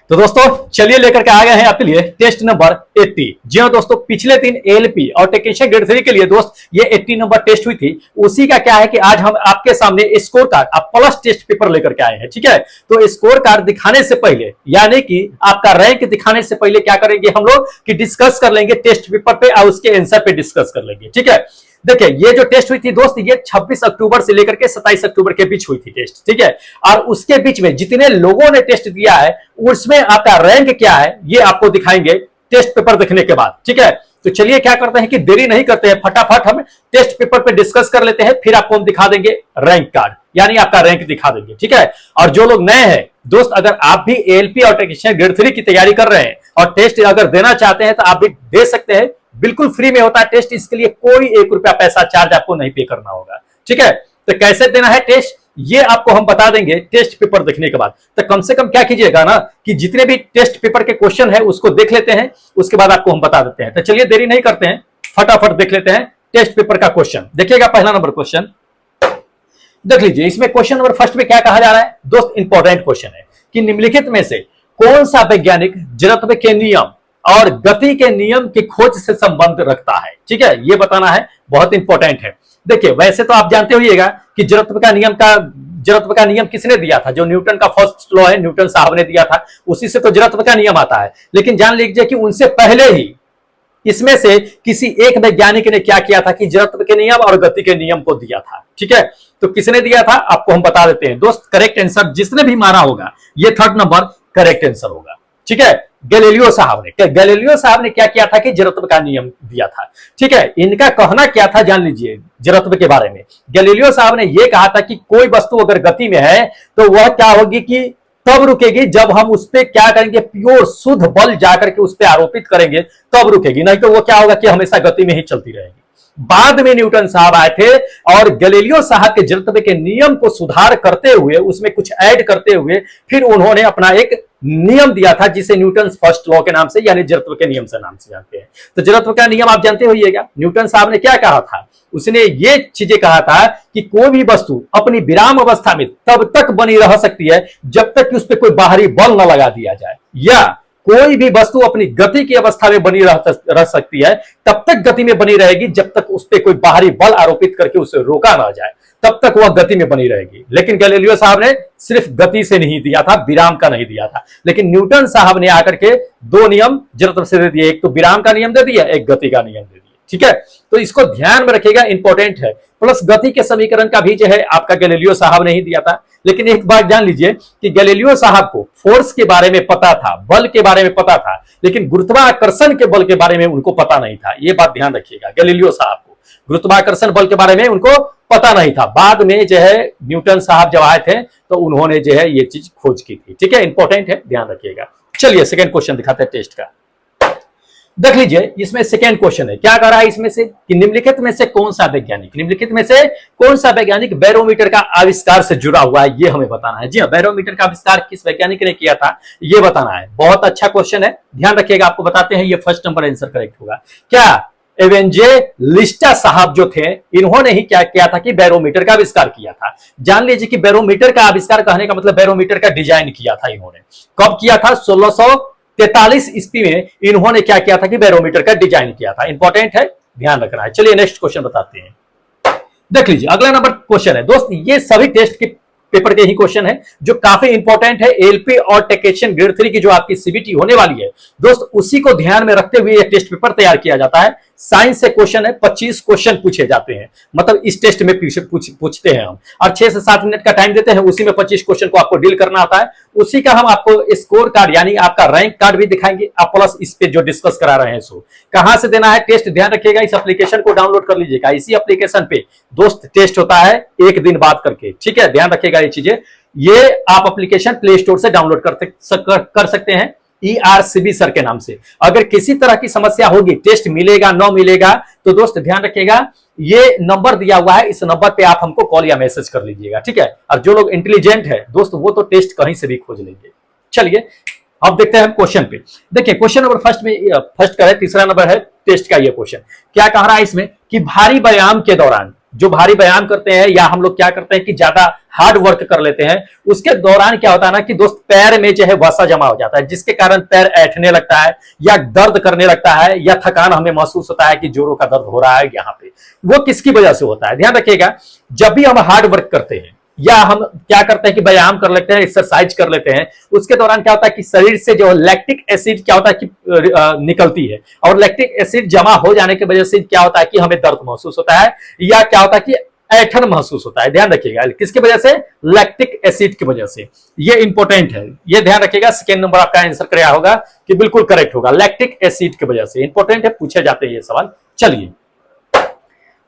तो दोस्तों चलिए लेकर के आ गए हैं आपके लिए टेस्ट नंबर 80। जी हाँ दोस्तों, पिछले दिन एएलपी और टेक्नीशियन ग्रेड 3 के लिए दोस्त ये 80 नंबर टेस्ट हुई थी। उसी का क्या है कि आज हम आपके सामने स्कोर कार्ड अब प्लस टेस्ट पेपर लेकर के आए हैं। ठीक है, तो स्कोर कार्ड दिखाने से पहले यानी कि आपका रैंक दिखाने से पहले क्या करेंगे हम लोग कि डिस्कस कर लेंगे टेस्ट पेपर पे और उसके आंसर पे डिस्कस कर लेंगे। ठीक है, देखिए ये जो टेस्ट हुई थी दोस्त, ये 26 अक्टूबर से लेकर के 27 अक्टूबर के बीच हुई थी टेस्ट। ठीक है, और उसके बीच में जितने लोगों ने टेस्ट दिया है उसमें आपका रैंक क्या है ये आपको दिखाएंगे टेस्ट पेपर देखने के बाद। ठीक है, तो चलिए क्या करते हैं कि देरी नहीं करते हैं, फटाफट हम टेस्ट पेपर पे डिस्कस कर लेते हैं, फिर आपको हम दिखा देंगे रैंक कार्ड यानी आपका रैंक दिखा देंगे। ठीक है, और जो लोग नए हैं दोस्त, अगर आप भी एएलपी और टेक्नीशियन ग्रेड 3 की तैयारी कर रहे हैं और टेस्ट अगर देना चाहते हैं तो आप भी दे सकते हैं, बिल्कुल फ्री में होता है टेस्ट। इसके लिए कोई 1 रुपया पैसा चार्ज आपको नहीं पे करना होगा। ठीक है, तो कैसे देना है टेस्ट ये आपको हम बता देंगे टेस्ट पेपर देखने के बाद। तो कम से कम क्या कीजिएगा ना कि जितने भी टेस्ट पेपर के क्वेश्चन है उसको देख लेते हैं, उसके बाद आपको हम बता देते हैं। तो चलिए देरी नहीं करते हैं, फटाफट देख लेते हैं टेस्ट पेपर का क्वेश्चन। देखिएगा पहला नंबर क्वेश्चन देख लीजिए। इसमें क्वेश्चन नंबर फर्स्ट में क्या कहा जा रहा है दोस्त, इंपॉर्टेंट क्वेश्चन है कि निम्नलिखित में से कौन सा वैज्ञानिक जड़त्व के नियम और गति के नियम की खोज से संबंध रखता है। ठीक है, ये बताना है, बहुत इंपॉर्टेंट है। देखिए वैसे तो आप जानते होइएगा कि जड़त्व का नियम किसने दिया था, जो न्यूटन का फर्स्ट लॉ है, न्यूटन साहब ने दिया था, उसी से तो जड़त्व का नियम आता है। लेकिन जान लीजिए कि उनसे पहले ही इसमें से किसी एक वैज्ञानिक ने क्या किया था कि जड़त्व के नियम और गति के नियम को दिया था। ठीक है, तो किसने दिया था आपको हम बता देते हैं दोस्त। करेक्ट आंसर जिसने भी मारा होगा ये थर्ड नंबर करेक्ट आंसर होगा। ठीक है, गैलीलियो साहब ने क्या किया था कि जड़त्व का नियम दिया था। ठीक है, इनका कहना क्या था जान लीजिए जड़त्व के बारे में। गैलीलियो साहब ने यह कहा था कि कोई वस्तु अगर गति में है तो वह क्या होगी कि तब रुकेगी जब हम उस पर क्या करेंगे, प्योर शुद्ध बल जाकर के उस पर आरोपित करेंगे तब रुकेगी, नहीं तो वो क्या होगा कि हमेशा गति में ही चलती रहेगी। बाद में न्यूटन साहब आए थे और गैलीलियो साहब के जड़त्व के नियम को सुधार करते हुए, उसमें कुछ ऐड करते हुए फिर उन्होंने अपना एक नियम दिया था जिसे न्यूटन फर्स्ट लॉ के नाम से यानी जड़त्व के नियम से नाम से जानते हैं। तो जड़त्व का नियम आप जानते होइएगा, न्यूटन साहब ने क्या कहा था, उसने ये चीजें कहा था कि कोई भी वस्तु अपनी विराम अवस्था में तब तक बनी रह सकती है जब तक कि उस पर कोई बाहरी बल न लगा दिया जाए, या कोई भी वस्तु अपनी गति की अवस्था में बनी रह सकती है तब तक गति में बनी रहेगी जब तक उस पर कोई बाहरी बल आरोपित करके उसे रोका ना जाए, तब तक वह गति में बनी रहेगी। लेकिन गैलीलियो साहब ने सिर्फ गति से नहीं दिया था, विराम का नहीं दिया था। लेकिन न्यूटन साहब ने आकर के 2 नियम जड़त्व से दे दिए, एक तो विराम का नियम दे दिया, एक गति का नियम दे दिया। ठीक है, तो इसको ध्यान में रखिएगा, इंपॉर्टेंट है। प्लस गति के समीकरण का भी जो है आपका गैलीलियो साहब ने ही दिया था। लेकिन एक बात जान लीजिए कि गैलीलियो साहब को फोर्स के बारे में पता था, बल के बारे में पता था, लेकिन गुरुत्वाकर्षण के बल के बारे में उनको पता नहीं था। ये बात ध्यान रखिएगा, गैलीलियो साहब को गुरुत्वाकर्षण बल के बारे में उनको पता नहीं था। बाद में जो है न्यूटन साहब जब आए थे तो उन्होंने जो है ये चीज खोज की थी। ठीक है, इंपॉर्टेंट है, ध्यान रखिएगा। चलिए सेकंड क्वेश्चन दिखाते हैं टेस्ट का। देख लीजिए इसमें सेकंड क्वेश्चन है, क्या कर रहा है इसमें से कि निम्नलिखित में से कौन सा वैज्ञानिक बैरोमीटर का आविष्कार से जुड़ा हुआ है, ये हमें बताना है। जी हाँ, बैरोमीटर का आविष्कार किस वैज्ञानिक ने किया था ये बताना है। बहुत अच्छा क्वेश्चन है, ध्यान रखिएगा, आपको बताते हैं। ये फर्स्ट नंबर आंसर करेक्ट होगा। क्या एवेंजेलिस्टा साहब जो थे इन्होंने ही क्या किया था कि बैरोमीटर का आविष्कार किया था। जान लीजिए कि बैरोमीटर का आविष्कार कहने का मतलब बैरोमीटर का डिजाइन किया था इन्होंने। कब किया था? 1643 ईस्वी में इन्होंने क्या किया था कि बैरोमीटर का डिजाइन किया था। इंपॉर्टेंट है, ध्यान रखना है। चलिए नेक्स्ट क्वेश्चन बताते हैं। देख लीजिए अगला नंबर क्वेश्चन है दोस्त, ये सभी टेस्ट के पेपर के ही क्वेश्चन है जो काफी इंपॉर्टेंट है। एएलपी और टेक्नीशियन ग्रेड 3 की जो आपकी सीबीटी होने वाली है दोस्त, उसी को ध्यान में रखते हुए यह टेस्ट पेपर तैयार किया जाता है। साइंस से क्वेश्चन है, 25 क्वेश्चन पूछे जाते हैं, मतलब इस टेस्ट में पूछते हैं हम, और 6 से 7 मिनट का टाइम देते हैं, उसी में 25 क्वेश्चन को आपको डील करना आता है। उसी का हम आपको स्कोर कार्ड यानी आपका रैंक कार्ड भी दिखाएंगे, आप प्लस इस पे जो डिस्कस करा रहे हैं सो कहां से देना है टेस्ट, ध्यान रखिएगा। इस एप्लीकेशन को डाउनलोड कर लीजिएगा, इसी एप्लीकेशन पे दोस्त टेस्ट होता है 1 दिन बाद करके। ठीक है, ध्यान रखिएगा ये चीजें। ये आप एप्लीकेशन प्ले स्टोर से डाउनलोड कर सकते हैं ERCB सर के नाम से। अगर किसी तरह की समस्या होगी, टेस्ट मिलेगा न मिलेगा, तो दोस्त ध्यान रखिएगा ये नंबर दिया हुआ है, इस नंबर पे आप हमको कॉल या मैसेज कर लीजिएगा। ठीक है, और जो लोग इंटेलिजेंट है दोस्त वो तो टेस्ट कहीं से भी खोज लेंगे। चलिए अब देखते हैं क्वेश्चन पे। देखिए क्वेश्चन नंबर फर्स्ट का है, तीसरा नंबर है टेस्ट का ये क्वेश्चन। क्या कह रहा है इसमें कि भारी व्यायाम के दौरान जो भारी व्यायाम करते हैं या हम लोग क्या करते हैं कि ज्यादा हार्ड वर्क कर लेते हैं, उसके दौरान क्या होता है ना कि दोस्त पैर में जो है वसा जमा हो जाता है, जिसके कारण पैर ऐंठने लगता है या दर्द करने लगता है या थकान हमें महसूस होता है कि जोड़ों का दर्द हो रहा है यहाँ पे। वो किसकी वजह से होता है, ध्यान रखिएगा। जब भी हम हार्ड वर्क करते हैं या हम क्या करते हैं कि व्यायाम कर लेते हैं, एक्सरसाइज कर लेते हैं, उसके दौरान क्या होता है कि शरीर से जो लैक्टिक एसिड क्या होता है कि निकलती है, और लैक्टिक एसिड जमा हो जाने की वजह से क्या होता है कि हमें दर्द महसूस होता है या क्या होता है कि ऐठन महसूस होता है। ध्यान रखिएगा किसकी वजह से, लैक्टिक एसिड की वजह से। ये इंपॉर्टेंट है, ये ध्यान रखिएगा। सेकेंड नंबर आपका आंसर क्या होगा कि बिल्कुल करेक्ट होगा, लैक्टिक एसिड की वजह से। इंपॉर्टेंट है, पूछे जाते हैं ये सवाल। चलिए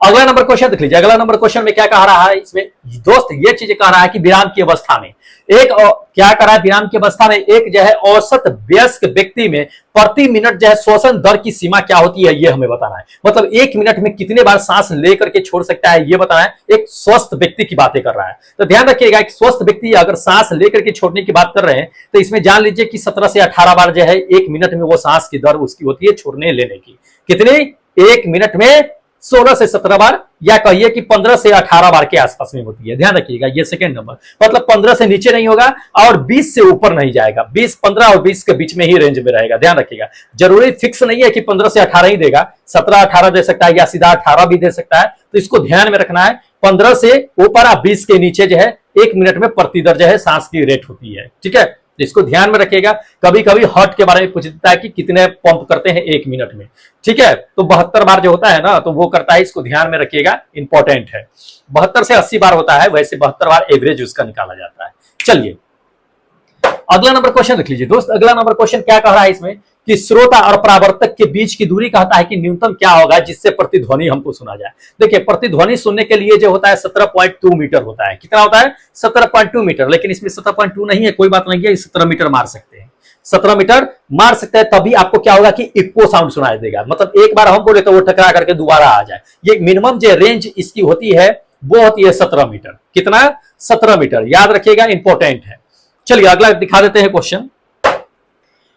अगला नंबर क्वेश्चन देख लीजिए। अगला नंबर क्वेश्चन में क्या कह रहा है इसमें दोस्त, ये चीजें कह रहा है कि विराम की अवस्था में एक क्या कर रहा है, विराम की अवस्था में एक जो है औसत वयस्क व्यक्ति में प्रति मिनट जो है श्वसन दर की सीमा क्या होती है, ये हमें बताना है। मतलब एक मिनट में कितने बार सांस लेकर के छोड़ सकता है, ये बताना है। एक स्वस्थ व्यक्ति की बातें कर रहा है, तो ध्यान रखिएगा एक स्वस्थ व्यक्ति अगर सांस लेकर के छोड़ने की बात कर रहे हैं तो इसमें जान लीजिए कि 17 से 18 बार जो है एक मिनट में वो सांस की दर उसकी होती है छोड़ने लेने की। कितनी, एक मिनट में 16 से 17 बार, या कहिए कि 15 से 18 बार के आसपास में होती है। ध्यान रखिएगा ये सेकंड नंबर, मतलब 15 से नीचे नहीं होगा और 20 से ऊपर नहीं जाएगा, 20, 15 और 20 के बीच में ही रेंज में रहेगा। ध्यान रखिएगा, जरूरी फिक्स नहीं है कि 15 से 18 ही देगा, 17, 18 दे सकता है या सीधा 18 भी दे सकता है, तो इसको ध्यान में रखना है। 15 से ऊपर और 20 के नीचे जो है एक मिनट में प्रति दर जो है सांस की रेट होती है, ठीक है। इसको ध्यान में रखिएगा। कभी कभी हार्ट के बारे में पूछ देता है कि कितने पंप करते हैं एक मिनट में, ठीक है, तो 72 बार जो होता है ना तो वो करता है, इसको ध्यान में रखिएगा, इंपॉर्टेंट है। 72 से 80 बार होता है, वैसे 72 बार एवरेज उसका निकाला जाता है। चलिए अगला नंबर क्वेश्चन देख लीजिए दोस्त। अगला नंबर क्वेश्चन क्या कह रहा है इसमें कि श्रोता और परावर्तक के बीच की दूरी कहता है कि न्यूनतम क्या होगा जिससे प्रतिध्वनि हमको सुना जाए। देखिए प्रतिध्वनि सुनने के लिए जो होता है 17.2 मीटर होता है। कितना होता है, 17.2 मीटर, लेकिन इसमें 17.2 नहीं है, कोई बात नहीं है, 17 मीटर मार सकते हैं, 17 मीटर मार सकते हैं। तभी आपको क्या होगा कि इको साउंड सुनाई देगा, मतलब एक बार हम बोले तो वो टकरा करके दोबारा आ जाए। ये मिनिमम जो रेंज इसकी होती है वो होती है 17 मीटर। कितना, 17 मीटर, याद रखिएगा, इंपॉर्टेंट है। चलिए अगला दिखा देते हैं क्वेश्चन।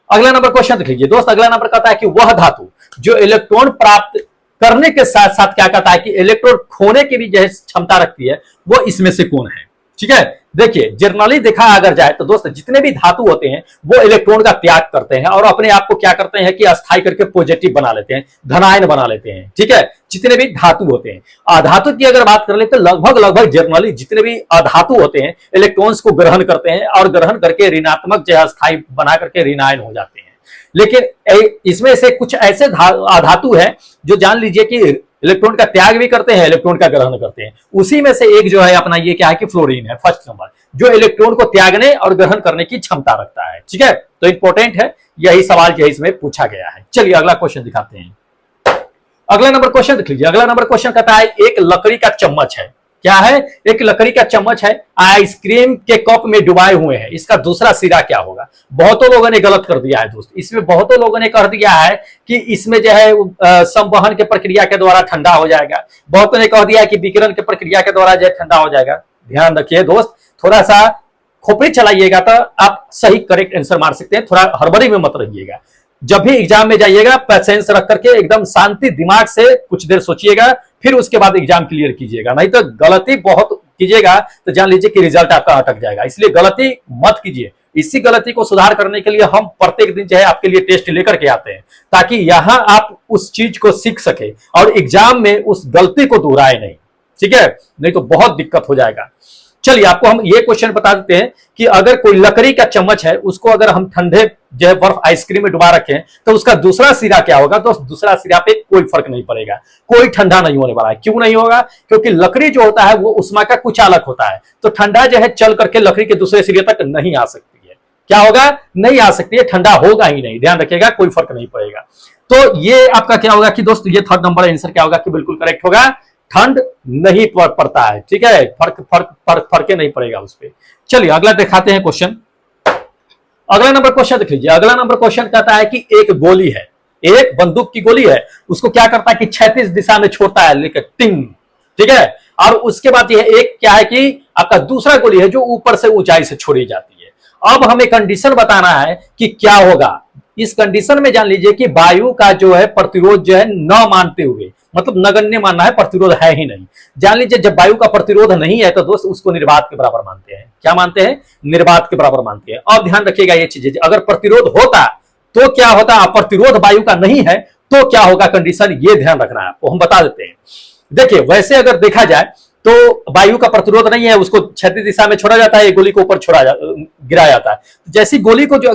अगला नंबर क्वेश्चन देख लीजिए दोस्त। अगला नंबर कहता है कि वह धातु जो इलेक्ट्रॉन प्राप्त करने के साथ साथ क्या कहता है कि इलेक्ट्रॉन खोने की भी जो क्षमता रखती है, वो इसमें से कौन है। ठीक है, देखिए जनरली देखा अगर जाए तो दोस्त जितने भी धातु होते हैं वो इलेक्ट्रॉन का त्याग करते हैं और अपने आप को क्या करते हैं कि अस्थायी करके पॉजिटिव बना लेते हैं, धनायन बना लेते हैं। ठीक है, जितने भी धातु होते हैं। अधातु की अगर बात कर ले तो लगभग जनरली जितने भी अधातु होते हैं इलेक्ट्रॉन्स को ग्रहण करते हैं और ग्रहण करके ऋणात्मक जो है अस्थायी बना करके ऋणायन हो जाते हैं। लेकिन इसमें से कुछ ऐसे अधातु है जो जान लीजिए कि इलेक्ट्रॉन का त्याग भी करते हैं, इलेक्ट्रॉन का ग्रहण करते हैं। उसी में से एक जो है अपना ये क्या है कि फ्लोरीन है, फर्स्ट नंबर, जो इलेक्ट्रॉन को त्यागने और ग्रहण करने की क्षमता रखता है। ठीक है, तो इंपॉर्टेंट है, यही सवाल जो है इसमें पूछा गया है। चलिए अगला क्वेश्चन दिखाते हैं। अगला नंबर क्वेश्चन देख लीजिए। अगला नंबर क्वेश्चन कहता है एक लकड़ी का चम्मच है। क्या है, एक लकड़ी का चम्मच है, आइसक्रीम के कप में डुबाए हुए हैं, इसका दूसरा सिरा क्या होगा। बहुतों लोगों ने गलत कर दिया है दोस्त, इसमें बहुतों लोगों ने कह दिया है कि इसमें जो है संवहन के प्रक्रिया के द्वारा ठंडा हो जाएगा। बहुतों ने कह दिया है कि विकिरण के प्रक्रिया के द्वारा जो है ठंडा हो जाएगा। ध्यान रखिए दोस्त, थोड़ा सा खोपड़ी चलाइएगा तो आप सही करेक्ट आंसर मार सकते हैं, थोड़ा हड़बड़ी में मत रहिएगा। जब भी एग्जाम में जाइएगा पैसेंस रख करके एकदम शांति दिमाग से कुछ देर सोचिएगा, फिर उसके बाद एग्जाम क्लियर कीजिएगा, नहीं तो गलती बहुत कीजिएगा तो जान लीजिए कि रिजल्ट आपका अटक जाएगा। इसलिए गलती मत कीजिए। इसी गलती को सुधार करने के लिए हम प्रत्येक दिन जो है आपके लिए टेस्ट लेकर के आते हैं, ताकि यहां आप उस चीज को सीख सके और एग्जाम में उस गलती को दोहराए नहीं। ठीक है, नहीं तो बहुत दिक्कत हो जाएगा। चलिए आपको हम ये क्वेश्चन बता देते हैं कि अगर कोई लकड़ी का चम्मच है, उसको अगर हम ठंडे जो है बर्फ आइसक्रीम में डुबा रखें तो उसका दूसरा सिरा क्या होगा। तो दूसरा सिरा पे कोई फर्क नहीं पड़ेगा, कोई ठंडा नहीं होने वाला है। क्यों नहीं होगा, क्योंकि लकड़ी जो होता है वो उष्मा का कुचालक होता है, तो ठंडा जो है चल करके लकड़ी के दूसरे सिरे तक नहीं आ सकती है। क्या होगा, नहीं आ सकती है, ठंडा होगा ही नहीं। ध्यान रखिएगा, कोई फर्क नहीं पड़ेगा। तो ये आपका क्या होगा कि दोस्त ये थर्ड नंबर आंसर क्या होगा कि बिल्कुल करेक्ट होगा, ठंड नहीं पड़ता है। ठीक है, फर्क नहीं पड़ेगा उस पर। चलिए अगला दिखाते हैं क्वेश्चन। अगला नंबर क्वेश्चन देख लीजिए। अगला नंबर क्वेश्चन कहता है कि एक गोली है, एक बंदूक की गोली है, उसको क्या करता है कि 36 दिशा में छोड़ता है लेकर टिंग। ठीक है, और उसके बाद ये एक क्या है कि आपका दूसरा गोली है जो ऊपर से ऊंचाई से छोड़ी जाती है। अब हमें कंडीशन बताना है कि क्या होगा। इस कंडीशन में जान लीजिए कि वायु का जो है प्रतिरोध जो है न मानते हुए, मतलब नगण्य मानना है, प्रतिरोध है ही नहीं। जान लीजिए जब वायु का प्रतिरोध नहीं है तो दोस्त उसको निर्वात के बराबर मानते हैं। क्या मानते हैं? निर्वात के बराबर मानते हैं। अब ध्यान रखिएगा ये चीजें, अगर प्रतिरोध होता तो क्या होता, प्रतिरोध वायु का नहीं है तो क्या होगा कंडीशन, ये ध्यान रखना है आपको, हम बता देते हैं। देखिए वैसे अगर देखा जाए तो वायु का प्रतिरोध नहीं है, उसको क्षैतिज दिशा में छोड़ा जाता है, गोली को ऊपर गिराया जाता है। जैसी गोली को जो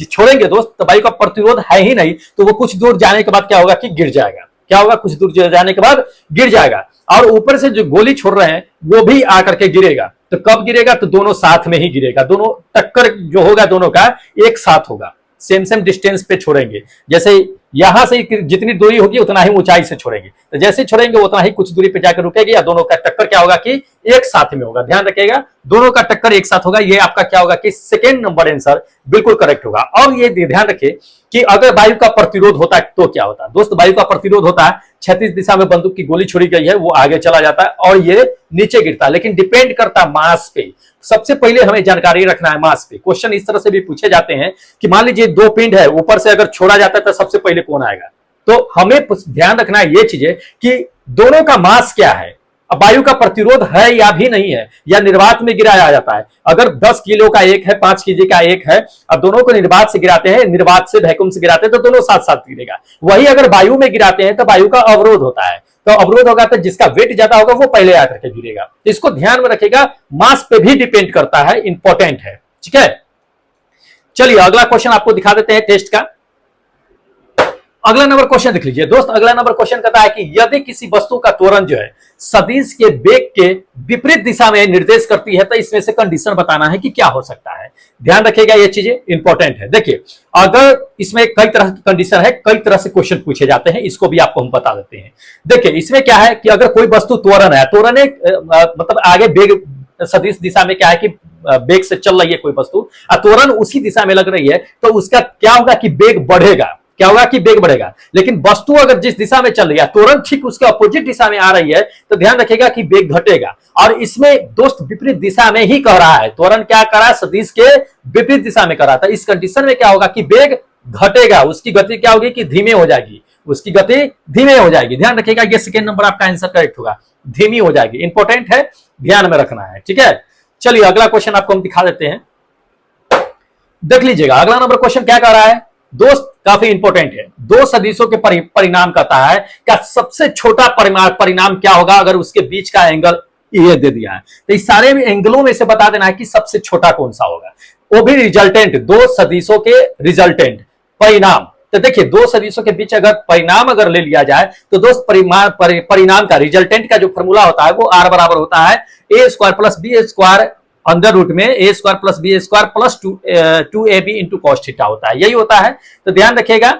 छोड़ेंगे दोस्त तो वायु का प्रतिरोध है ही नहीं, तो वो कुछ दूर जाने के बाद क्या होगा कि गिर जाएगा। क्या होगा? कुछ दूर जाने के बाद गिर जाएगा। और ऊपर से जो गोली छोड़ रहे हैं वो भी आकर के गिरेगा। तो कब गिरेगा? तो दोनों साथ में ही गिरेगा, दोनों टक्कर जो होगा दोनों का एक साथ होगा, सेम सेम डिस्टेंस पे छोड़ेंगे। जैसे यहां से जितनी दूरी होगी उतना ही ऊंचाई से छोड़ेंगे, तो जैसे छोड़ेंगे उतना ही कुछ दूरी पे जाकर रुकेगी, या दोनों का टक्कर क्या होगा कि एक साथ में होगा। ध्यान रखिएगा दोनों का टक्कर एक साथ होगा। ये आपका क्या होगा कि सेकेंड नंबर आंसर बिल्कुल करेक्ट होगा। और ये ध्यान रखिए कि अगर वायु का प्रतिरोध होता है तो क्या होता है दोस्त, वायु का प्रतिरोध होता है क्षैतिज दिशा में बंदूक की गोली छोड़ी गई है, वो आगे चला जाता है और ये नीचे गिरता है, लेकिन डिपेंड करता है मास पे। सबसे पहले हमें जानकारी रखना है मास पे। क्वेश्चन इस तरह से भी पूछे जाते हैं कि मान लीजिए दो पिंड है, ऊपर से अगर छोड़ा जाता है तो सबसे पहले कौन आएगा। तो हमें ध्यान रखना है ये चीजें कि दोनों का मास क्या है, वायु का प्रतिरोध है या भी नहीं है, या निर्वात में गिराया जाता है। अगर 10 किलो का एक है, 5 केजी का एक है, अब दोनों को निर्वात से गिराते हैं, निर्वात से वैक्यूम से गिराते हैं तो दोनों साथ साथ गिरेगा। वही अगर वायु में गिराते हैं तो वायु का अवरोध होता है, तो अवरोध होगा तो जिसका वेट ज्यादा होगा वो पहले आकर के गिरेगा। इसको ध्यान में रखिएगा, मास पे भी डिपेंड करता है, इंपॉर्टेंट है। ठीक है, चलिए अगला क्वेश्चन आपको दिखा देते हैं टेस्ट का। अगला नंबर क्वेश्चन देख लीजिए दोस्त। अगला नंबर क्वेश्चन कहता है कि यदि किसी वस्तु का त्वरण जो है सदिश के वेग के विपरीत दिशा में निर्देश करती है तो इसमें से कंडीशन बताना है कि क्या हो सकता है। ध्यान रखिएगा ये चीजें इंपॉर्टेंट है। देखिए अगर इसमें कई तरह की कंडीशन है, कई तरह से क्वेश्चन पूछे जाते हैं, इसको भी आपको हम बता देते हैं। देखिए इसमें क्या है कि अगर कोई वस्तु त्वरण है, त्वरण मतलब आगे वेग सदिश दिशा में क्या है कि वेग से चल रही है कोई वस्तु, त्वरण उसी दिशा में लग रही है, तो उसका क्या होगा कि वेग बढ़ेगा। क्या होगा कि वेग बढ़ेगा। लेकिन वस्तु अगर जिस दिशा में चल रही है तुरंत ठीक उसके अपोजिट दिशा में आ रही है तो ध्यान रखिएगा कि वेग घटेगा। और इसमें दोस्त विपरीत दिशा में ही कह रहा है, त्वरण क्या कर रहा है, सदिश के विपरीत दिशा में कर रहा था। इस कंडीशन में क्या होगा कि वेग घटेगा, उसकी गति क्या होगी कि धीमे हो जाएगी, उसकी गति धीमे हो जाएगी। ध्यान रखिएगा ये सेकेंड नंबर आपका आंसर करेक्ट होगा, धीमी हो जाएगी। इंपॉर्टेंट है, ध्यान में रखना है। ठीक है, चलिए अगला क्वेश्चन आपको हम दिखा देते हैं, देख लीजिएगा। अगला नंबर क्वेश्चन क्या कह रहा है दोस्त, काफी इंपॉर्टेंट है। दो सदिशों के परिणाम कहता है क्या सबसे छोटा परिणाम क्या होगा अगर उसके बीच का एंगल ये दे दिया है, तो इस सारे एंगलों में से बता देना है कि सबसे छोटा कौन सा होगा, वो भी रिजल्टेंट, दो सदिशों के रिजल्टेंट परिणाम। तो देखिए दो सदिशों के बीच अगर परिणाम अगर ले लिया जाए तो दोस्त परिणाम का रिजल्टेंट का जो फॉर्मूला होता है वो आर बराबर होता है a square plus b square under root में a square plus b square plus 2ab into cos theta होता है, यही होता है। तो ध्यान रखिएगा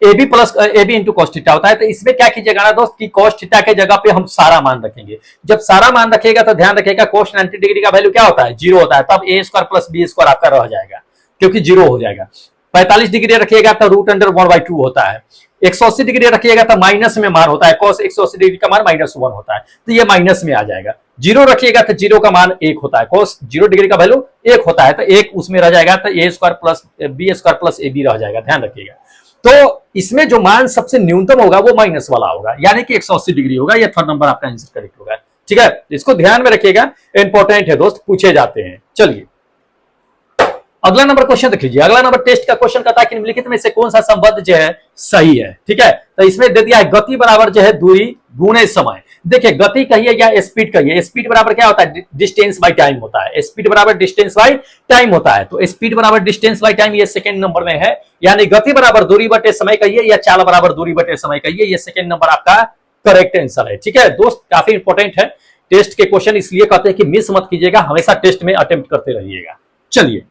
ab plus ab into cos theta होता है। तो इसमें क्या कीजिएगा ना दोस्त कि कॉस थीटा के जगह पे हम सारा मान रखेंगे। जब सारा मान रखिएगा तो ध्यान रखिएगा कॉस 90 डिग्री का वैल्यू क्या होता है, 0 होता है, तब ए स्क्वायर प्लस बी स्क्वायर आपका रह जाएगा क्योंकि 0 हो जाएगा। 45 डिग्री रखिएगा तो रूट अंडर 1/2 होता है। 180 डिग्री रखिएगा तो माइनस में मान होता है, cos 180 डिग्री का मान -1 होता है, तो ये माइनस में आ जाएगा। 0 रखिएगा तो 0 का मान 1 होता है, cos 0 डिग्री का वैल्यू 1 होता है, तो 1 उसमें रह जाएगा, तो a square plus b square plus ab रह जाएगा। ध्यान रखिएगा तो इसमें जो मान सबसे न्यूनतम होगा वो माइनस वाला होगा, यानी कि 180 डिग्री होगा। ये थर्ड नंबर आपका आंसर करेक्ट होगा। ठीक है, इसको ध्यान में रखिएगा, इंपॉर्टेंट है दोस्त, पूछे जाते हैं। चलिए अगला नंबर क्वेश्चन देख लीजिए। अगला नंबर टेस्ट का क्वेश्चन कहता है कि निम्नलिखित में से कौन सा संबंध जो है सही है। ठीक है, तो इसमें दे दिया है गति बराबर जो है दूरी गुणे समय। देखिए गति कहिए या स्पीड कहिए, स्पीड बराबर क्या होता है, डिस्टेंस बाय टाइम होता है। स्पीड बराबर डिस्टेंस बाय टाइम होता है, तो स्पीड बराबर डिस्टेंस बाय टाइम ये सेकंड नंबर में है, यानी गति बराबर दूरी बटे समय कहिए या चाल बराबर दूरी बटे समय कहिए, ये सेकंड नंबर आपका करेक्ट आंसर है। ठीक है दोस्त, काफी इंपॉर्टेंट है टेस्ट के क्वेश्चन, इसलिए कहते हैं कि मिस मत कीजिएगा, हमेशा टेस्ट में अटेम्प्ट करते रहिएगा। चलिए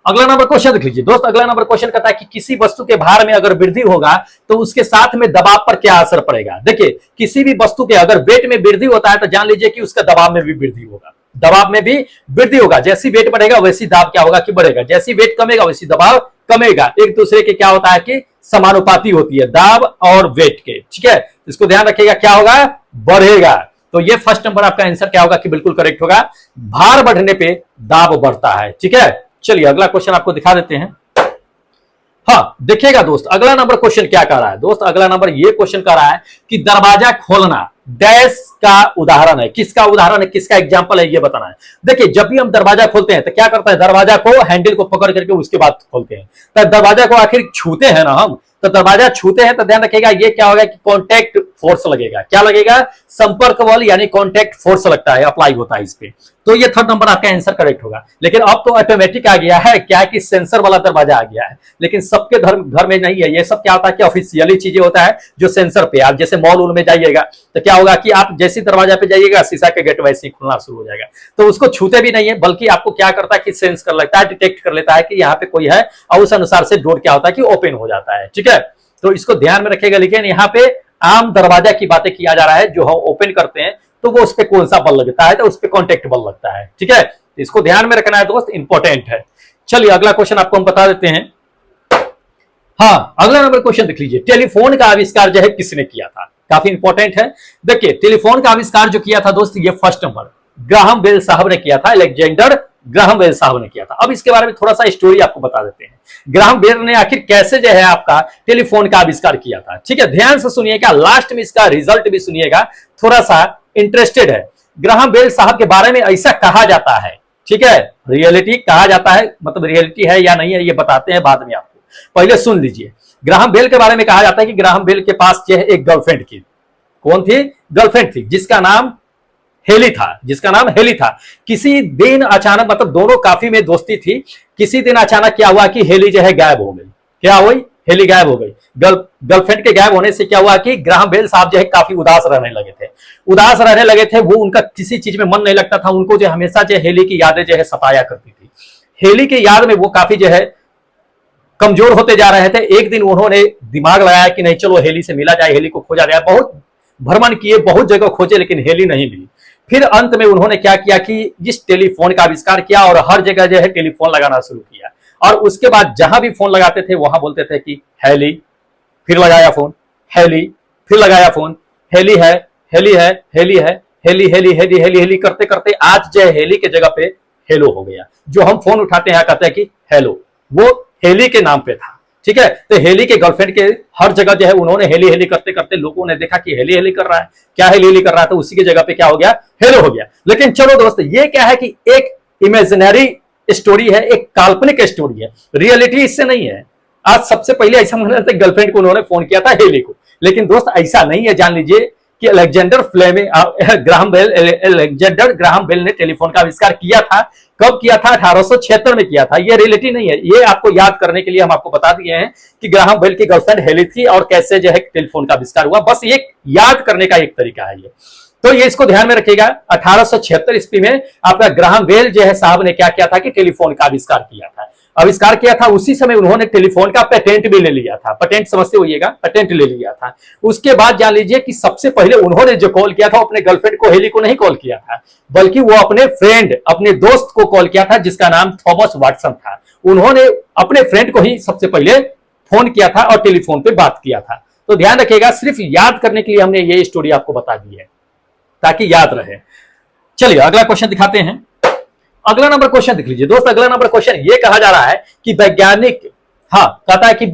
अगला नंबर क्वेश्चन देख लीजिए दोस्त। अगला नंबर क्वेश्चन कहता है कि किसी वस्तु के भार में अगर वृद्धि होगा तो उसके साथ में दबाव पर क्या असर पड़ेगा। देखिए किसी भी वस्तु के अगर वेट में वृद्धि होता है तो जान लीजिए कि उसका दबाव में भी वृद्धि होगा, दबाव में भी वृद्धि होगा। जैसी वेट बढ़ेगा वैसी दाब क्या होगा कि बढ़ेगा, जैसी वेट कमेगा वैसी दबाव कमेगा। एक दूसरे के क्या होता है कि समानुपाती होती है दाब और वेट के। ठीक है, इसको ध्यान रखिएगा, क्या होगा, बढ़ेगा। तो ये फर्स्ट नंबर आपका आंसर क्या होगा कि बिल्कुल करेक्ट होगा, भार बढ़ने पे दाब बढ़ता है। ठीक है, चलिए अगला क्वेश्चन आपको दिखा देते हैं। हाँ देखिएगा दोस्त, अगला नंबर क्वेश्चन क्या कर रहा है दोस्त, अगला नंबर ये क्वेश्चन कर रहा है कि दरवाजा खोलना डैश का उदाहरण है, किसका उदाहरण है, किसका एग्जांपल है, ये बताना है। देखिए जब भी हम दरवाजा खोलते हैं तो क्या करता है, दरवाजा को हैंडल को पकड़ करके उसके बाद खोलते हैं, तो दरवाजा को आखिर छूते हैं ना हम, तो दरवाजा छूते हैं तो ध्यान रखिएगा ये क्या होगा कि कॉन्टैक्ट फोर्स लगेगा, क्या लगेगा, संपर्क बल यानी कॉन्टैक्ट फोर्स लगता है, अप्लाई होता है इस पे। तो ये थर्ड नंबर आपका आंसर करेक्ट होगा। लेकिन अब तो ऑटोमेटिक आ गया है, क्या कि सेंसर वाला दरवाजा आ गया है, लेकिन सबके घर में नहीं है। ये सब क्या होता है कि ऑफिशियली चीजें होता है जो सेंसर पे, आप जैसे मॉल उल में जाइएगा तो क्या होगा कि आप जैसे दरवाजा पे जाइएगा शीशा के गेट वैसे ही खुलना शुरू हो जाएगा, तो उसको छूते भी नहीं है, बल्कि आपको क्या करता है कि सेंस कर लेता है, डिटेक्ट कर लेता है कि यहाँ पे कोई है, और उस अनुसार से डोर क्या होता है कि ओपन हो जाता है। ठीक है, तो इसको ध्यान में रखिएगा। लेकिन यहाँ पे आम दरवाजा की बातें किया जा रहा है, जो हम ओपन करते हैं तो वो उस पर कौन सा बल लगता है, तो उस पर कॉन्टेक्ट बल लगता है। ठीक है, इसको ध्यान में रखना है दोस्त, इंपॉर्टेंट है। चलिए अगला क्वेश्चन आपको हम बता देते हैं। हाँ अगला नंबर क्वेश्चन देख लीजिए, टेलीफोन का आविष्कार जो है किसने किया था, काफी इंपॉर्टेंट है। देखिए टेलीफोन का आविष्कार जो किया था दोस्त, ये फर्स्ट नंबर ग्राहम बेल साहब ने किया था, अलेक्जेंडर ग्राहम बेल साहब ने किया था। अब इसके बारे में थोड़ा सा स्टोरी आपको बता देते हैं, ग्राहम बेल ने आखिर कैसे जो है आपका टेलीफोन का आविष्कार किया था। ठीक है, ध्यान से सुनिएगा, लास्ट में इसका रिजल्ट भी सुनिएगा, थोड़ा सा इंटरेस्टेड है। ग्राहम बेल साहब के बारे में ऐसा कहा जाता है, ठीक है, रियलिटी कहा जाता है, मतलब रियलिटी है या नहीं है ये बताते हैं बाद में आपको, पहले सुन लीजिए। ग्राहम बेल के बारे में कहा जाता है कि ग्राहम बेल के पास जो है एक गर्लफ्रेंड थी। कौन थी, गर्लफ्रेंड थी, जिसका नाम हेली था, जिसका नाम हेली था। किसी दिन अचानक, मतलब दोनों काफी में दोस्ती थी, किसी दिन अचानक क्या हुआ कि हेली जो है गायब हो गई। क्या हुई, हेली गायब हो गई। गर्लफ्रेंड के गायब होने से क्या हुआ कि ग्राहम बेल साहब जो है काफी उदास रहने लगे थे, उदास रहने लगे थे, वो उनका किसी चीज में मन नहीं लगता था, उनको जो हमेशा जो हेली की यादें जो है सताया करती थी। हेली की याद में वो काफी जो है कमजोर होते जा रहे थे। एक दिन उन्होंने दिमाग लगाया कि नहीं चलो हेली से मिला जाए, हेली को खोजा जाए। बहुत भ्रमण किए, बहुत जगह खोजे, लेकिन हेली नहीं मिली। फिर अंत में उन्होंने क्या किया कि जिस टेलीफोन का आविष्कार किया और हर जगह जो है टेलीफोन लगाना शुरू किया, और उसके बाद जहां भी फोन लगाते थे वहां बोलते थे कि हेली, फिर लगाया फोन, हेली, फिर लगाया फोन, हेली है, हेली है, हेली है, हेली हेली हेली हेली हेली करते करते आज जो है हेली के जगह पे हेलो हो गया। जो हम फोन उठाते हैं कहते हैं कि हेलो, वो हेली के नाम पे था। ठीक है, तो हेली के गर्लफ्रेंड के हर जगह जो है उन्होंने हेली हेली करते करते लोगों ने देखा कि हेली हेली कर रहा है, क्या हेली हेली कर रहा है, तो उसी की जगह पे क्या हो गया, हेलो हो गया। लेकिन चलो दोस्त, ये क्या है कि एक इमेजिनरी स्टोरी है, एक काल्पनिक स्टोरी है, रियलिटी इससे नहीं है। आज सबसे पहले ऐसा माना था गर्लफ्रेंड को उन्होंने फोन किया था हेली को, लेकिन दोस्त ऐसा नहीं है। जान लीजिए कि अलेक्जेंडर ग्राहम बेल ने टेलीफोन का आविष्कार किया था। कब किया था, 1876 में किया था। ये रियलिटी नहीं है, ये आपको याद करने के लिए हम आपको बता दिए हैं कि ग्राहम बेल की गर्लफ्रेंड हेली थी और कैसे जो है टेलीफोन का आविष्कार हुआ। बस ये याद करने का एक तरीका है ये, तो ये इसको ध्यान में रखिएगा। 1876 ईस्वी में आपका ग्राहम बेल जो है साहब ने क्या किया था कि टेलीफोन का आविष्कार किया था। उसी समय उन्होंने टेलीफोन का पेटेंट भी ले लिया था। पेटेंट समझते होइएगा, पेटेंट ले लिया था। उसके बाद जान लीजिए कि सबसे पहले उन्होंने जो कॉल किया था अपने गर्लफ्रेंड को, हेली को नहीं कॉल किया था, बल्कि वो अपने फ्रेंड, अपने दोस्त को कॉल किया था जिसका नाम थॉमस वाटसन था। उन्होंने अपने फ्रेंड को ही सबसे पहले फोन किया था और टेलीफोन पे बात किया था। तो ध्यान रखिएगा, सिर्फ याद करने के लिए हमने ये स्टोरी आपको बता दी है ताकि याद रहे। चलिए अगला क्वेश्चन दिखाते हैं। अगला नंबर क्वेश्चन देख लीजिए दोस्त, अगला नंबर क्वेश्चन ये कहा जा रहा है कि वैज्ञानिक, हाँ कहता है कि